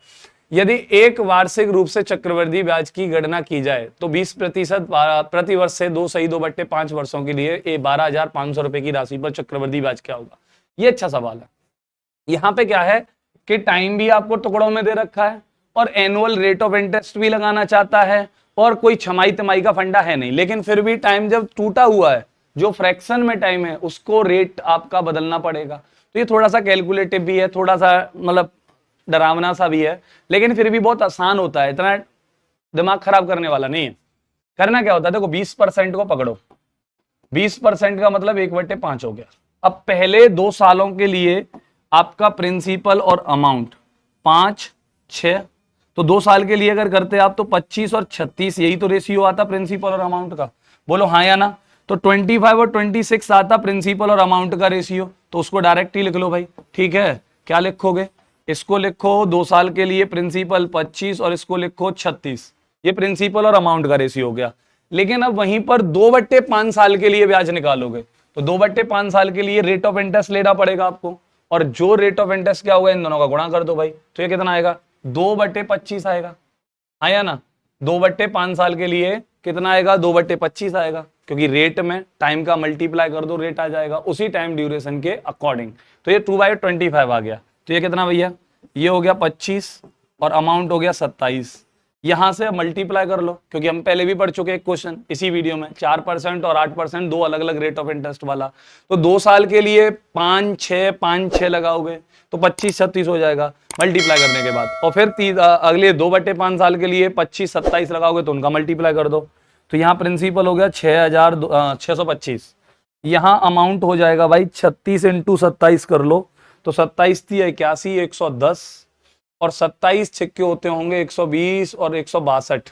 यदि एक वार्षिक रूप से चक्रवृद्धि ब्याज की गणना की जाए तो 20% प्रति वर्ष से 2/5 वर्षों के लिए 12,500 रुपए की राशि पर चक्रवृद्धि ब्याज क्या होगा। ये अच्छा सवाल है। यहाँ पे क्या है कि टाइम भी आपको टुकड़ों में दे रखा है और एनुअल रेट ऑफ इंटरेस्ट भी लगाना चाहता है और कोई छमाई तमाई का फंडा है नहीं, लेकिन फिर भी टाइम जब टूटा हुआ है, जो फ्रैक्शन में टाइम है उसको रेट आपका बदलना पड़ेगा। तो ये थोड़ा सा कैलकुलेटिव भी है, थोड़ा सा मतलब डरावना सा भी है, लेकिन फिर भी बहुत आसान होता है, इतना दिमाग खराब करने वाला नहीं है। करना क्या होता है, देखो 20% को पकड़ो, 20% का मतलब 1/5 हो गया। अब पहले 2 सालों के लिए आपका प्रिंसिपल और अमाउंट 5, 6, तो 2 साल के लिए अगर करते आप तो 25 और 36, यही तो रेशियो आता प्रिंसिपल और अमाउंट का, बोलो हाँ या ना। तो 25 और 26 आता प्रिंसिपल और अमाउंट का रेशियो, तो उसको डायरेक्ट ही लिख लो भाई, ठीक है। क्या लिखोगे, इसको लिखो 2 साल के लिए प्रिंसिपल 25 और इसको लिखो 36, ये प्रिंसिपल और अमाउंट का रेशियो हो गया। लेकिन अब वहीं पर 2/5 साल के लिए ब्याज निकालोगे तो 2/5 साल के लिए रेट ऑफ इंटरेस्ट लेना पड़ेगा आपको, और जो रेट ऑफ इंटरेस्ट क्या होगा, इन दोनों का गुणा कर दो भाई, तो ये कितना आएगा, 2/25 आएगा, आया ना। 2/5 साल के लिए कितना आएगा, 2/25 आएगा, क्योंकि रेट में टाइम का मल्टीप्लाई कर दो, रेट आ जाएगा उसी टाइम ड्यूरेशन के अकॉर्डिंग। तो ये 2/25 आ गया, तो ये कितना भैया, ये हो गया 25 और अमाउंट हो गया 27। यहां से मल्टीप्लाई कर लो, क्योंकि हम पहले भी पढ़ चुके एक क्वेश्चन इसी वीडियो में, 4% और 8%, 2 अलग अलग रेट ऑफ इंटरेस्ट वाला। तो 2 साल के लिए 5-6 लगाओगे तो 25-36 हो जाएगा मल्टीप्लाई करने के बाद, और फिर अगले 2/5 साल के लिए 25-27 लगाओगे तो उनका मल्टीप्लाई कर दो। तो यहाँ प्रिंसिपल हो गया 6,625, यहाँ अमाउंट हो जाएगा भाई 36 × 27 कर लो, तो 27 थी 81, 110 और 27 छिक्के होते होंगे 120 और 162,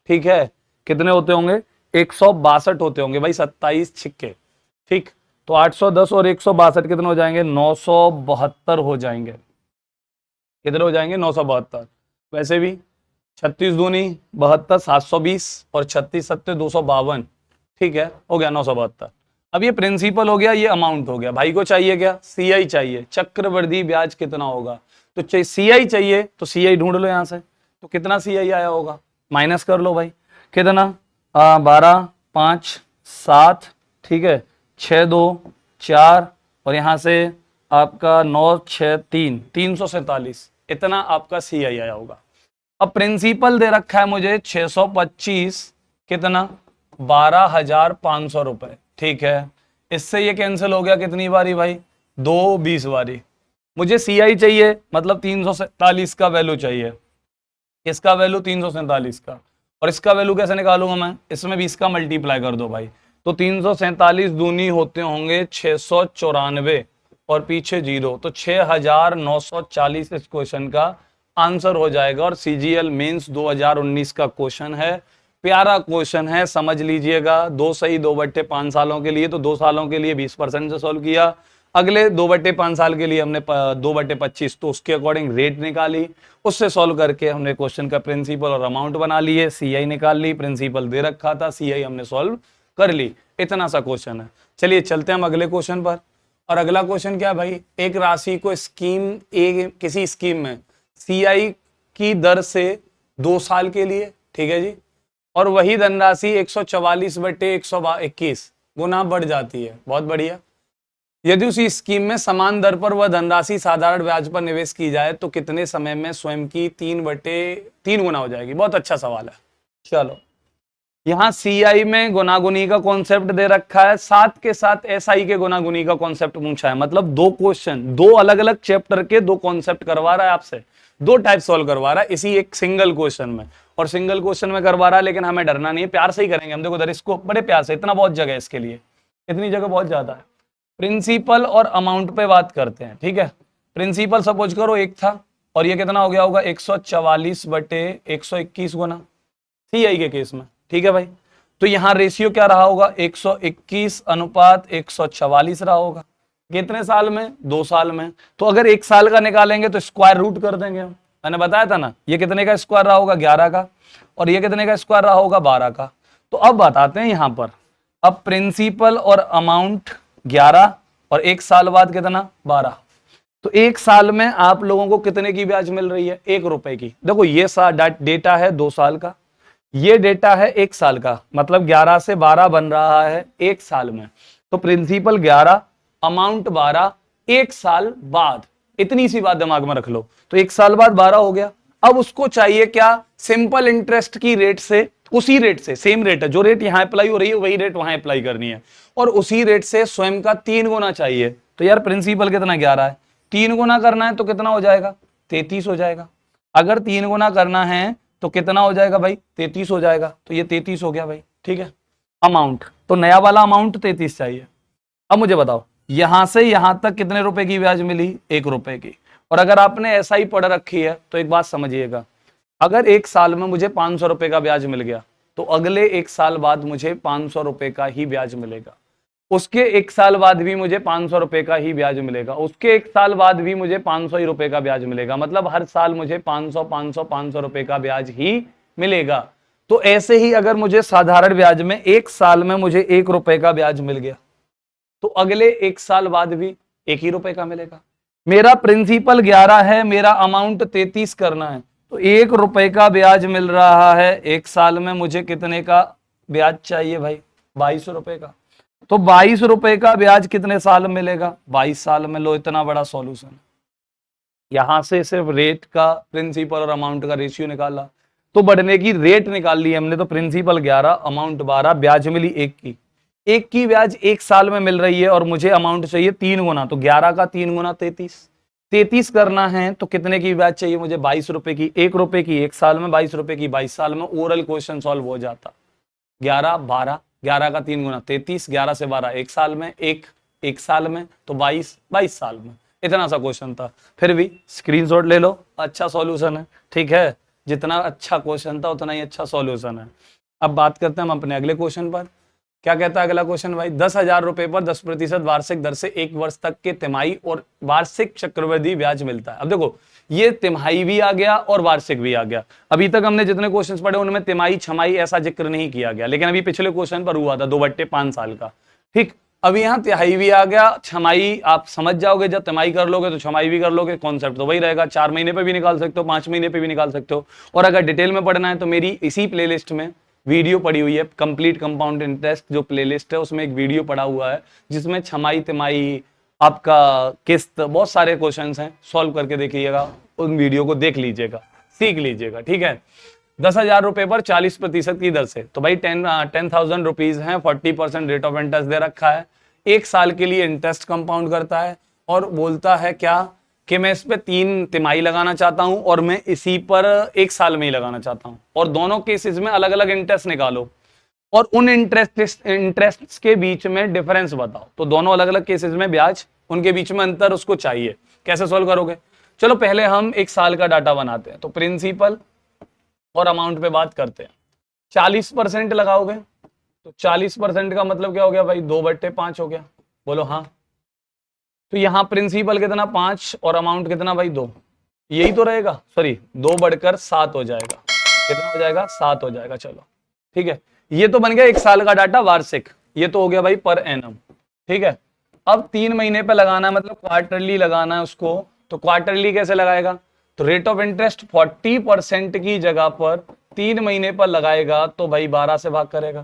ठीक है। कितने होते होंगे, 162 होते होंगे भाई 27 छिक्के, ठीक। तो 810 और 162 कितने हो जाएंगे, 972 हो जाएंगे। कितने हो जाएंगे, 972। वैसे भी 36 दूनी 72, 720 और 36 सत्ते 252, ठीक है, हो गया 972। अब ये प्रिंसिपल हो गया, ये अमाउंट हो गया। भाई को चाहिए क्या, सीआई चाहिए, चक्रवृद्धि ब्याज कितना होगा। तो सीआई चाहिए तो सीआई ढूंढ लो यहां से, तो कितना सीआई आया होगा, माइनस कर लो भाई, कितना 12, 5, 7, ठीक है, 6, 2, 4 और यहां से आपका 9, 6, 3, 347, इतना आपका सीआई आया होगा। अब प्रिंसिपल दे रखा है मुझे 625, कितना 12,500 रुपए, ठीक है। इससे ये कैंसिल हो गया कितनी बारी भाई, 2 20 बारी। मुझे सीआई चाहिए, मतलब 347 का वैल्यू चाहिए, इसका वैल्यू 347 का, और इसका वैल्यू कैसे निकालूंगा मैं, इसमें 20 का मल्टीप्लाई कर दो भाई, तो 347 दूनी होते होंगे 694 और पीछे 0, तो 6,940 इस क्वेश्चन का आंसर हो जाएगा। और सीजीएल मेंस 2019 का क्वेश्चन है, प्यारा क्वेश्चन है, समझ लीजिएगा। 2 सही 2/5 सालों के लिए, तो 2 सालों के लिए 20% से सॉल्व किया। अगले 2/5 साल के लिए हमने 2/25, तो उसके अकॉर्डिंग रेट निकाली, उससे सॉल्व करके हमने क्वेश्चन का प्रिंसिपल और अमाउंट बना लिए, सीआई निकाल ली, प्रिंसिपल दे रखा था, सीआई हमने सॉल्व कर ली। इतना सा क्वेश्चन है। चलिए चलते हैं हम अगले क्वेश्चन पर। और अगला क्वेश्चन क्या भाई, एक राशि को किसी स्कीम में सीआई की दर से 2 साल के लिए, ठीक है जी, और वही धनराशि 144/121 गुना बढ़ जाती है। बहुत बढ़िया। यदि उसी स्कीम में समान दर पर वह धनराशि साधारण ब्याज पर निवेश की जाए तो कितने समय में स्वयं की 3/3 गुना हो जाएगी। बहुत अच्छा सवाल है। चलो, यहां सीआई में गुनागुनी का कॉन्सेप्ट दे रखा है, साथ के साथ एसआई के गुनागुनी का कॉन्सेप्ट पूछा है। मतलब 2 क्वेश्चन, 2 अलग अलग चैप्टर के 2 कॉन्सेप्ट करवा रहा है आपसे, 2 टाइप सॉल्व करवा रहा है इसी एक सिंगल क्वेश्चन में। और सिंगल क्वेश्चन में करवा रहा है, लेकिन हमें डरना नहीं है, प्यार से ही करेंगे हम। देखो इधर इसको बड़े प्यार से, इतना बहुत जगह है इसके लिए, इतनी जगह बहुत ज्यादा है। प्रिंसिपल और अमाउंट पे बात करते हैं, ठीक है। प्रिंसिपल सपोज करो 1 था, और ये कितना हो गया होगा 144/121 गुना, सीआई के केस में, ठीक है भाई। तो यहां रेशियो क्या रहा होगा, 121/144 रहा होगा। कितने साल में, 2 साल में। तो अगर 1 साल का निकालेंगे तो स्क्वायर रूट कर देंगे हम। मैंने बताया था ना, ये कितने का स्क्वायर रहा होगा, 11 का, और ये कितने का स्क्वायर रहा होगा, 12 का। तो अब बताते हैं यहां पर, अब प्रिंसिपल और अमाउंट 11 और 1 साल बाद कितना, 12। तो 1 साल में आप लोगों को कितने की ब्याज मिल रही है, 1 रुपए की। देखो ये डेटा है 2 साल का, ये डेटा है 1 साल का, मतलब 11 से 12 बन रहा है 1 साल में। तो प्रिंसिपल 11, अमाउंट 12, 1 साल बाद। इतनी सी बात दिमाग में रख लो। तो 1 साल बाद 12 हो गया। अब उसको चाहिए क्या, सिंपल इंटरेस्ट की रेट से, उसी रेट से, सेम रेट है, जो रेट यहां अप्लाई हो रही है वही रेट वहां अप्लाई करनी है, और उसी रेट से स्वयं का 3 गुना चाहिए। तो यार प्रिंसिपल कितना, 11 है, 3 गुना करना है तो कितना हो जाएगा, 33 हो जाएगा। अगर 3 गुना करना है तो कितना हो जाएगा भाई, 33 हो जाएगा। तो ये 33 हो गया भाई, ठीक है। अमाउंट, तो नया वाला अमाउंट 33 चाहिए। अब मुझे बताओ, यहां से यहां तक कितने रुपए की ब्याज मिली, 1 रुपए की। और अगर आपने ऐसा ही पढ़ रखी है तो एक बात समझिएगा, अगर 1 साल में मुझे 500 रुपए का ब्याज मिल गया तो अगले 1 साल बाद मुझे 500 रुपए का ही ब्याज मिलेगा, उसके 1 साल बाद भी मुझे 500 रुपए का ही ब्याज मिलेगा, उसके 1 साल बाद भी मुझे 500 ही रुपए का ब्याज मिलेगा। मतलब हर साल मुझे 500 रुपए का ब्याज ही मिलेगा। तो ऐसे ही अगर मुझे साधारण ब्याज में 1 साल में मुझे 1 रुपए का ब्याज मिल गया तो अगले 1 साल बाद भी 1 ही रुपए का मिलेगा। मेरा प्रिंसिपल 11 है, मेरा अमाउंट 33 करना है, तो 1 रुपए का ब्याज मिल रहा है 1 साल में, मुझे कितने का ब्याज चाहिए भाई, 22 रुपए का। तो 22 रुपए का ब्याज कितने साल में मिलेगा, 22 साल में। लो, इतना बड़ा सॉल्यूशन। यहां से सिर्फ रेट का, प्रिंसिपल और अमाउंट का रेशियो निकाला तो बढ़ने की रेट निकाल ली हमने। तो प्रिंसिपल 11, अमाउंट 12, ब्याज मिली 1 की। 1 की ब्याज 1 साल में मिल रही है और मुझे अमाउंट चाहिए 3 गुना, तो 11 का 3 गुना 33 करना है तो कितने की ब्याज चाहिए मुझे, 22 रुपए की। 1 रुपए की 1 साल में, 22 रुपए की 22 साल में। ओरल क्वेश्चन सॉल्व हो जाता। 11, 12, 11 का 3 गुना 33, 11 से 12 1 साल में, 1 साल में, तो 22 साल में। इतना सा क्वेश्चन था, फिर भी स्क्रीनशॉट ले लो, अच्छा सॉल्यूशन है, ठीक है। जितना अच्छा क्वेश्चन था उतना ही अच्छा सॉल्यूशन है। अब बात करते हैं हम अपने अगले क्वेश्चन पर। क्या कहता है अगला क्वेश्चन भाई, 10,000 रुपए पर 10% वार्षिक दर से 1 वर्ष तक के तिमाही और वार्षिक चक्रवृद्धि ब्याज मिलता है। अब देखो, ये तिमाही भी आ गया और वार्षिक भी आ गया। अभी तक हमने जितने क्वेश्चंस पढ़े उनमें तिमाही छमाही ऐसा जिक्र नहीं किया गया, लेकिन अभी पिछले क्वेश्चन पर हुआ था 2/5 साल का, ठीक। अभी यहाँ तिहाई भी आ गया, छमाही आप समझ जाओगे, जब तिमाही कर लोगे तो छमाही भी कर लोगे, कॉन्सेप्ट तो वही रहेगा। 4 महीने पे भी निकाल सकते हो, 5 महीने पे भी निकाल सकते हो। और अगर डिटेल में पढ़ना है तो मेरी इसी प्लेलिस्ट में वीडियो पड़ी हुई है, कंप्लीट कंपाउंड इंटरेस्ट जो प्लेलिस्ट है उसमें एक वीडियो पड़ा हुआ है जिसमें छमाही तिमाही आपका किस्त बहुत सारे क्वेश्चंस हैं, सॉल्व करके देखिएगा, उन वीडियो को देख लीजिएगा, सीख लीजिएगा, ठीक है। 10,000 रुपए पर 40% की दर से, तो भाई 10,000 रुपीज है, 40% रेट ऑफ इंटरेस्ट दे रखा है। 1 साल के लिए इंटरेस्ट कंपाउंड करता है और बोलता है क्या कि मैं इस पे 3 तिमाही लगाना चाहता हूं और मैं इसी पर 1 साल में ही लगाना चाहता हूं, और दोनों केसेस में अलग अलग इंटरेस्ट निकालो और उन इंटरेस्ट के बीच में डिफरेंस बताओ। तो दोनों अलग अलग केसेस में ब्याज, उनके बीच में अंतर उसको चाहिए। कैसे सॉल्व करोगे, चलो पहले हम 1 साल का डाटा बनाते हैं। तो प्रिंसिपल और अमाउंट पे बात करते हैं। 40% लगाओगे तो 40% का मतलब क्या हो गया भाई, 2/5 हो गया, बोलो हाँ। तो यहां प्रिंसिपल कितना 5 और अमाउंट कितना भाई 2, यही तो रहेगा, सॉरी 2 बढ़कर 7 हो जाएगा। कितना हो जाएगा, 7 हो जाएगा। चलो ठीक है, ये तो बन गया 1 साल का डाटा वार्षिक, ये तो हो गया भाई पर एनम, ठीक है। अब 3 महीने पे लगाना है, मतलब क्वार्टरली लगाना है उसको। तो क्वार्टरली कैसे लगाएगा, तो रेट ऑफ इंटरेस्ट 40% की जगह पर 3 महीने पर लगाएगा तो भाई 12 से भाग करेगा,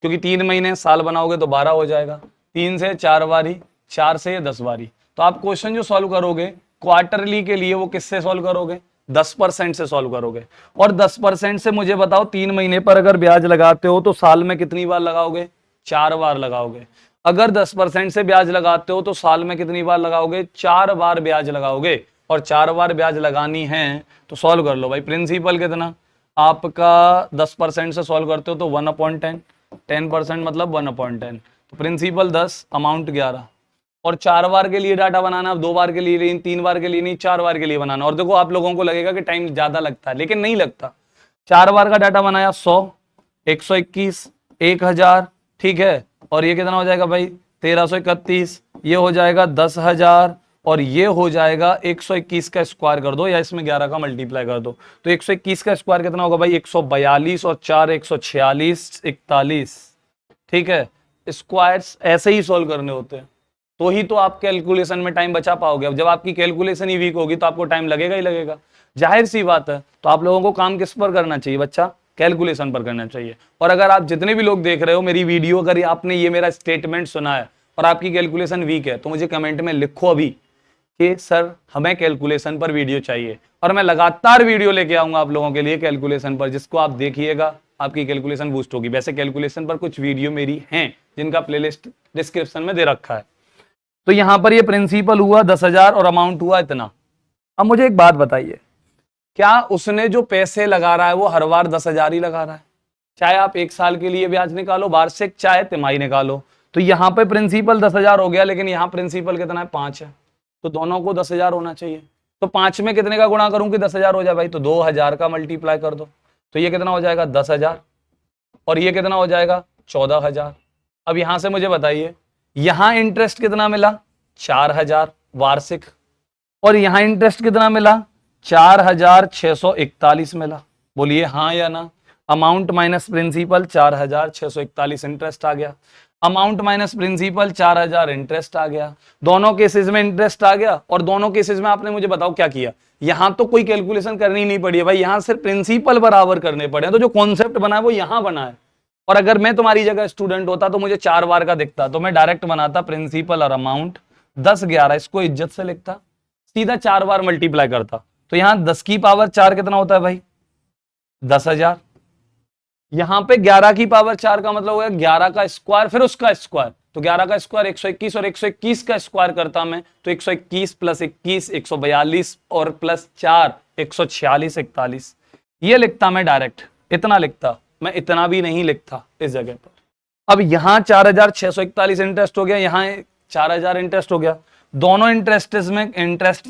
क्योंकि 3 महीने साल बनाओगे तो 12 हो जाएगा। 3 से 4 बारी, 4 से 10 बारी। तो आप क्वेश्चन जो सॉल्व करोगे क्वार्टरली के लिए वो किससे सॉल्व करोगे? 10% से सॉल्व करोगे। और 10% से मुझे बताओ 3 महीने पर अगर ब्याज लगाते हो तो साल में कितनी बार लगाओगे? 4 बार लगाओगे। अगर 10% से ब्याज लगाते हो तो साल में कितनी बार लगाओगे? 4 बार ब्याज लगाओगे। और 4 बार ब्याज लगानी है तो सॉल्व कर लो भाई। प्रिंसिपल कितना आपका 10% से सॉल्व करते हो तो 1/10, 10% मतलब 1/10। तो प्रिंसिपल 10, अमाउंट 11। और 4 बार के लिए डाटा बनाना, 2 बार के लिए नहीं, 3 बार के लिए नहीं, 4 बार के लिए बनाना। और देखो आप लोगों को लगेगा कि टाइम ज्यादा लगता है, लेकिन नहीं लगता। 4 बार का डाटा बनाया 100, 121, 1000, ठीक है। और ये कितना हो जाएगा भाई? 1331। ये हो जाएगा 10,000 और ये हो जाएगा 121 का स्क्वायर कर दो या इसमें 11 का मल्टीप्लाई कर दो। तो 121 का स्क्वायर कितना होगा भाई? 142 और 4 146, 41, ठीक है। स्क्वायर्स ऐसे ही सोल्व करने होते हैं, तो ही तो आप कैलकुलेशन में टाइम बचा पाओगे। अब जब आपकी कैलकुलेशन ही वीक होगी तो आपको टाइम लगेगा ही लगेगा, जाहिर सी बात है। तो आप लोगों को काम किस पर करना चाहिए बच्चा? कैलकुलेशन पर करना चाहिए। और अगर आप जितने भी लोग देख रहे हो मेरी वीडियो, अगर आपने ये मेरा स्टेटमेंट सुना है और आपकी कैलकुलेशन वीक है तो मुझे कमेंट में लिखो अभी कि सर हमें कैलकुलेशन पर वीडियो चाहिए, और मैं लगातार वीडियो लेके आऊंगा आप लोगों के लिए कैलकुलेशन पर, जिसको आप देखिएगा आपकी कैलकुलेशन बूस्ट होगी। वैसे कैलकुलेशन पर कुछ वीडियो मेरी हैं जिनका प्लेलिस्ट डिस्क्रिप्शन में दे रखा है। तो यहां पर ये प्रिंसिपल हुआ 10,000 और अमाउंट हुआ इतना। अब मुझे एक बात बताइए, क्या उसने जो पैसे लगा रहा है वो हर बार 10,000 ही लगा रहा है? चाहे आप 1 साल के लिए ब्याज निकालो वार्षिक, चाहे तिमाही निकालो। तो यहां पे प्रिंसिपल 10,000 हो गया, लेकिन यहां प्रिंसिपल कितना है? 5 है। तो दोनों को 10,000 होना चाहिए। तो 5 में कितने का गुणा करूं कि 10,000 हो जाए भाई? तो 2,000 का मल्टीप्लाई कर दो। तो ये कितना हो जाएगा? 10,000। और ये कितना हो जाएगा? 14,000। अब यहां से मुझे बताइए, यहां इंटरेस्ट कितना मिला? 4,000 वार्षिक। और यहां इंटरेस्ट कितना मिला? 4,641 मिला। बोलिए हाँ या ना। अमाउंट माइनस प्रिंसिपल 4,641 इंटरेस्ट आ गया। अमाउंट माइनस प्रिंसिपल 4,000 इंटरेस्ट आ गया। दोनों केसेस में इंटरेस्ट आ गया। और दोनों केसेस में आपने मुझे बताओ क्या किया? यहां तो कोई कैलकुलेशन करनी नहीं पड़ी है भाई, यहां सिर्फ प्रिंसिपल बराबर करने पड़े हैं। तो जो कॉन्सेप्ट बना है वो यहां बना है। और अगर मैं तुम्हारी जगह स्टूडेंट होता तो मुझे 4 बार का दिखता तो मैं डायरेक्ट बनाता प्रिंसिपल और अमाउंट 10, 11, इसको इज्जत से लिखता, सीधा 4 बार मल्टीप्लाई करता। तो यहां 10 की पावर 4 कितना होता है भाई? 10,000। यहां पे 11 की पावर 4 का मतलब हो गया 11 का स्क्वायर, फिर उसका स्क्वायर। तो 11 का स्क्वायर 121, और 121 का स्क्वायर करता मैं तो 121 प्लस 21 142 और प्लस 4 146, 41। ये लिखता मैं डायरेक्ट, इतना लिखता मैं, इतना भी नहीं लिखता इस जगह पर। अब यहां 4,641 इंटरेस्ट हो गया, यहां 4,000 इंटरेस्ट हो गया। दोनों इंटरेस्ट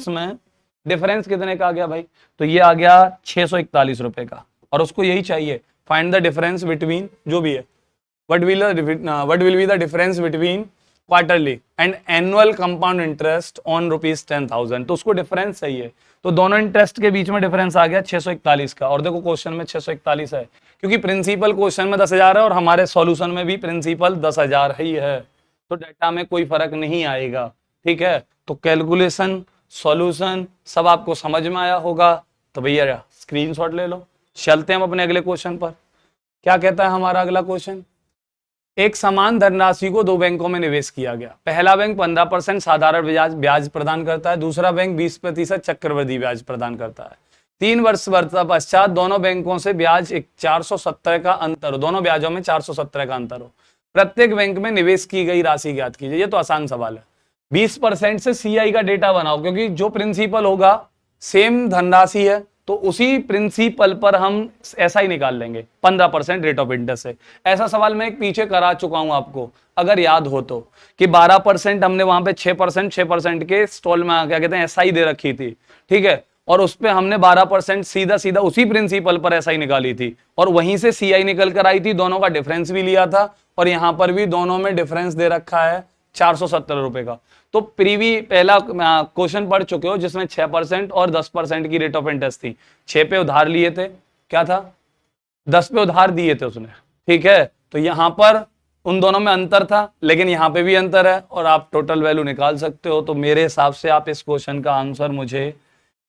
में डिफरेंस कितने का आ गया भाई? तो ये आ गया 641 रुपए का। और उसको यही चाहिए, फाइंड द डिफरेंस बिटवीन, जो भी है, what will be the difference between quarterly and annual compound interest on ₹10,000। तो उसको डिफरेंस चाहिए। तो दोनों इंटरेस्ट के बीच में डिफरेंस आ गया 641 का। और देखो क्वेश्चन में 641 है, क्योंकि प्रिंसिपल क्वेश्चन में 10,000 है और हमारे सॉल्यूशन में भी प्रिंसिपल 10,000 ही है। तो डाटा में कोई फर्क नहीं आएगा, ठीक है। तो कैलकुलेशन, सॉल्यूशन सब आपको समझ में आया होगा। तो भैया स्क्रीनशॉट ले लो। चलते हैं हम अपने अगले क्वेश्चन पर। क्या कहता है हमारा अगला क्वेश्चन? एक समान धनराशि को 2 बैंकों में निवेश किया गया। पहला बैंक 15% साधारण ब्याज प्रदान करता है, दूसरा बैंक 20% चक्रवृद्धि ब्याज प्रदान करता है। 3 वर्ष पश्चात दोनों बैंकों से ब्याज 417 का अंतर हो, दोनों ब्याजों में 417 का अंतर हो। प्रत्येक बैंक में निवेश की गई राशि ज्ञात कीजिए। ये तो आसान सवाल है। 20% से सीआई का डेटा बनाओ, क्योंकि जो प्रिंसिपल होगा सेम धनराशि है तो उसी प्रिंसिपल पर हम ऐसा ही निकाल लेंगे 15% रेट ऑफ इंटरेस्ट से। ऐसा सवाल मैं एक पीछे करा चुका हूं आपको, अगर याद हो तो, कि 12% हमने वहां पे 6% के स्टॉल में क्या कहते हैं एसआई दे रखी थी, ठीक है। और उस पे हमने 12% सीधा सीधा उसी प्रिंसिपल पर एसआई निकाली थी और वहीं से सीआई निकल कर आई थी। दोनों का डिफरेंस भी लिया था और यहां पर भी दोनों में डिफरेंस दे रखा है 417 रुपए का। तो पहला क्वेश्चन पढ़ चुके हो जिसमें 6% और 10% की रेट ऑफ इंटरेस्ट थी। 6 पे उधार लिए थे, क्या था, 10 पे उधार दिए थे उसने, ठीक है। तो यहां पर उन दोनों में अंतर था, लेकिन यहां पे भी अंतर है और आप टोटल वैल्यू निकाल सकते हो। तो मेरे हिसाब से आप इस क्वेश्चन का आंसर मुझे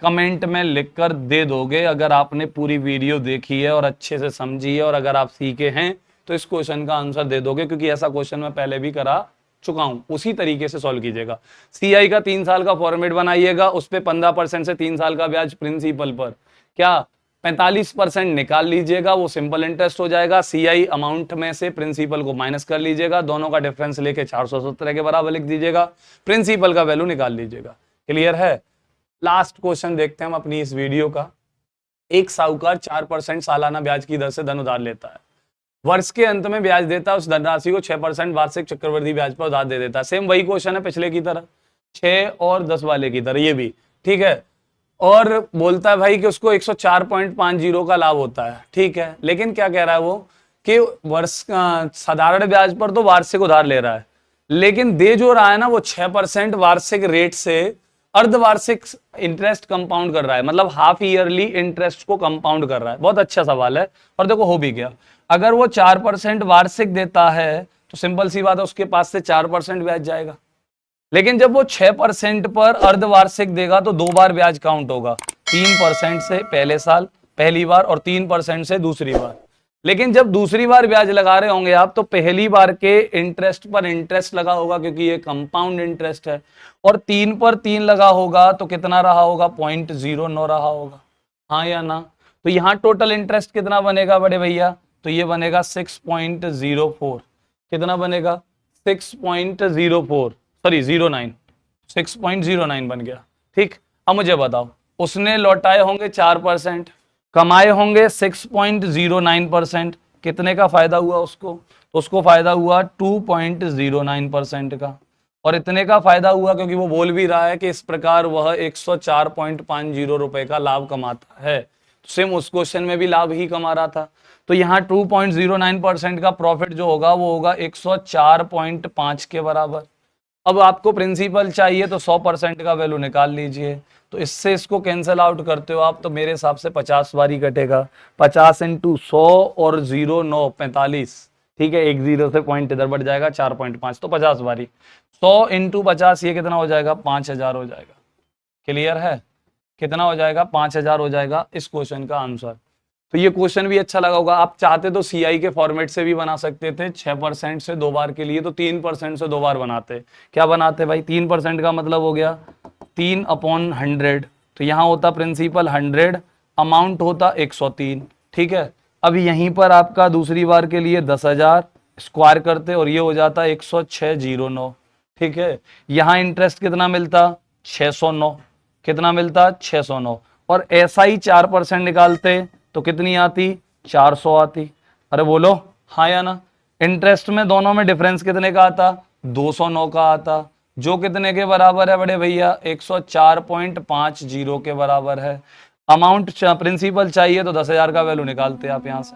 कमेंट में लिखकर दे दोगे अगर आपने पूरी वीडियो देखी है और अच्छे से समझी है और अगर आप सीखे हैं तो इस क्वेश्चन का आंसर दे दोगे, क्योंकि ऐसा क्वेश्चन मैं पहले भी करा चुका हूं, उसी तरीके से सॉल्व कीजिएगा। सीआई का 3 साल का फॉर्मेट बनाइएगा, उस पे 15% से 3 साल का ब्याज प्रिंसिपल पर क्या 45% निकाल लीजिएगा, वो सिंपल इंटरेस्ट हो जाएगा। सीआई अमाउंट में से प्रिंसिपल को माइनस कर लीजिएगा, दोनों का डिफरेंस लेके 417 के बराबर लिख दीजिएगा, प्रिंसिपल का वैल्यू निकाल लीजिएगा। क्लियर है? लास्ट क्वेश्चन देखते हैं हम अपनी इस वीडियो का। एक साहूकार 4% सालाना ब्याज की दर से धन उधार लेता है, वर्ष के अंत में ब्याज देता है, उस धनराशि को 6% वार्षिक चक्रवृद्धि ब्याज पर उधार दे देता है। सेम वही क्वेश्चन है पिछले की तरह, 6 और 10 वाले की तरह, ये भी ठीक है। और बोलता है भाई कि उसको 104.50 का लाभ होता है, ठीक है। लेकिन क्या कह रहा है वो कि वर्ष साधारण ब्याज पर तो वार्षिक उधार ले रहा है, लेकिन दे जो रहा है ना वो 6% वार्षिक रेट से अर्धवार्षिक इंटरेस्ट कंपाउंड कर रहा है, मतलब हाफ ईयरली इंटरेस्ट को कंपाउंड कर रहा है। बहुत अच्छा सवाल है और देखो हो भी गया। अगर वो 4% वार्षिक देता है तो सिंपल सी बात है उसके पास से 4% ब्याज जाएगा, लेकिन जब वो 6% पर अर्धवार्षिक देगा तो 2 बार ब्याज काउंट होगा, 3% से पहले साल पहली बार और 3% से दूसरी बार। लेकिन जब दूसरी बार ब्याज लगा रहे होंगे आप तो पहली बार के इंटरेस्ट पर इंटरेस्ट लगा होगा क्योंकि ये कंपाउंड इंटरेस्ट है, और 3 पर 3 लगा होगा तो कितना रहा होगा 0.09 रहा होगा, हाँ या ना। तो यहाँ टोटल इंटरेस्ट कितना बनेगा बड़े भैया, तो ये बनेगा 6.04, कितना बनेगा 6.04 सॉरी 09 6.09 बन गया, ठीक। अब मुझे बताओ उसने लौटाए होंगे 4%, कमाए होंगे 6.09%, कितने का फायदा हुआ उसको, तो उसको फायदा हुआ 2.09% का, और इतने का फायदा हुआ क्योंकि वो बोल भी रहा है कि इस प्रकार वह 104.50 रुपए का लाभ कमाता है। सेम उस क्वेश्चन में भी लाभ ही कमा रहा था, तो यहाँ 2.09% का प्रॉफिट जो होगा वो होगा 104.5 के बराबर। अब आपको प्रिंसिपल चाहिए तो 100% का वैल्यू निकाल लीजिए, तो इससे इसको कैंसिल आउट करते हो आप तो मेरे हिसाब से 50 बारी कटेगा, 50 × 100 और 0 9 45, ठीक है, एक 0 से पॉइंट इधर बढ़ जाएगा 4.5, तो 50 बारी 100 × 50 ये कितना हो जाएगा 5000 हो जाएगा। क्लियर है? कितना हो जाएगा 5000 हो जाएगा इस क्वेश्चन का आंसर। तो ये क्वेश्चन भी अच्छा लगा होगा। आप चाहते तो सीआई के फॉर्मेट से भी बना सकते थे, 6% से 2 बार के लिए तो 3% से 2 बार बनाते। क्या बनाते भाई, 3% का मतलब हो गया 3/100, तो यहाँ होता प्रिंसिपल 100, अमाउंट होता 103, ठीक है। अब यहीं पर आपका दूसरी बार के लिए 10,000 स्क्वायर करते और ये हो जाता 10609, ठीक है। यहाँ इंटरेस्ट कितना मिलता 609, कितना मिलता 609, और ऐसा ही 4% निकालते तो कितनी आती 400 आती। अरे बोलो हाँ या ना। इंटरेस्ट में दोनों में डिफरेंस कितने का आता 209 का आता, जो कितने के बराबर है बड़े भैया 104.50 के बराबर है। अमाउंट प्रिंसिपल चाहिए तो 10,000 का वैल्यू निकालते आप यहाँ से,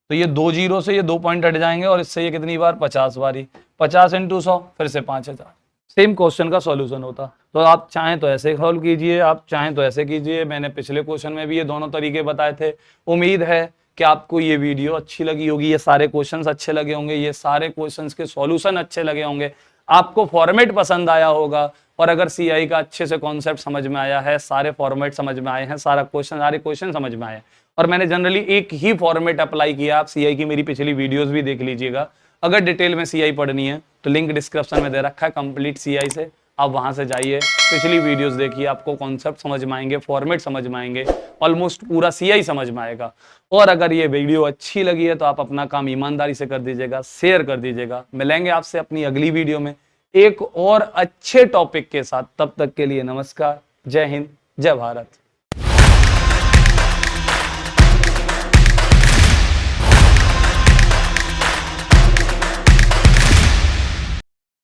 तो ये 2 0 से ये 2 पॉइंट हट जाएंगे और इससे ये कितनी बार 50 बारी, 50 × 100 फिर से 5000। सेम क्वेश्चन का सॉल्यूशन होता। तो आप चाहें तो ऐसे सॉल्व कीजिए, आप चाहें तो ऐसे कीजिए। मैंने पिछले क्वेश्चन में भी ये दोनों तरीके बताए थे। उम्मीद है कि आपको ये वीडियो अच्छी लगी होगी, ये सारे क्वेश्चंस अच्छे लगे होंगे, ये सारे क्वेश्चंस के सॉल्यूशन अच्छे लगे होंगे, आपको फॉर्मेट पसंद आया होगा। और अगर सीआई का अच्छे से कॉन्सेप्ट समझ में आया है, सारे फॉर्मेट समझ में आए हैं, सारे क्वेश्चन समझ में आए, और मैंने जनरली एक ही फॉर्मेट अप्लाई किया। आप सीआई की मेरी पिछली वीडियोस भी देख लीजिएगा। अगर डिटेल में सीआई पढ़नी है तो लिंक डिस्क्रिप्शन में दे रखा है कंप्लीट सीआई से, आप वहां से जाइए, पिछली वीडियोस देखिए, आपको कॉन्सेप्ट समझ में आएंगे, फॉर्मेट समझ में आएंगे, ऑलमोस्ट पूरा सीआई समझ में आएगा। और अगर ये वीडियो अच्छी लगी है तो आप अपना काम ईमानदारी से कर दीजिएगा, शेयर कर दीजिएगा। मिलेंगे आपसे अपनी अगली वीडियो में एक और अच्छे टॉपिक के साथ। तब तक के लिए नमस्कार, जय हिंद, जय भारत।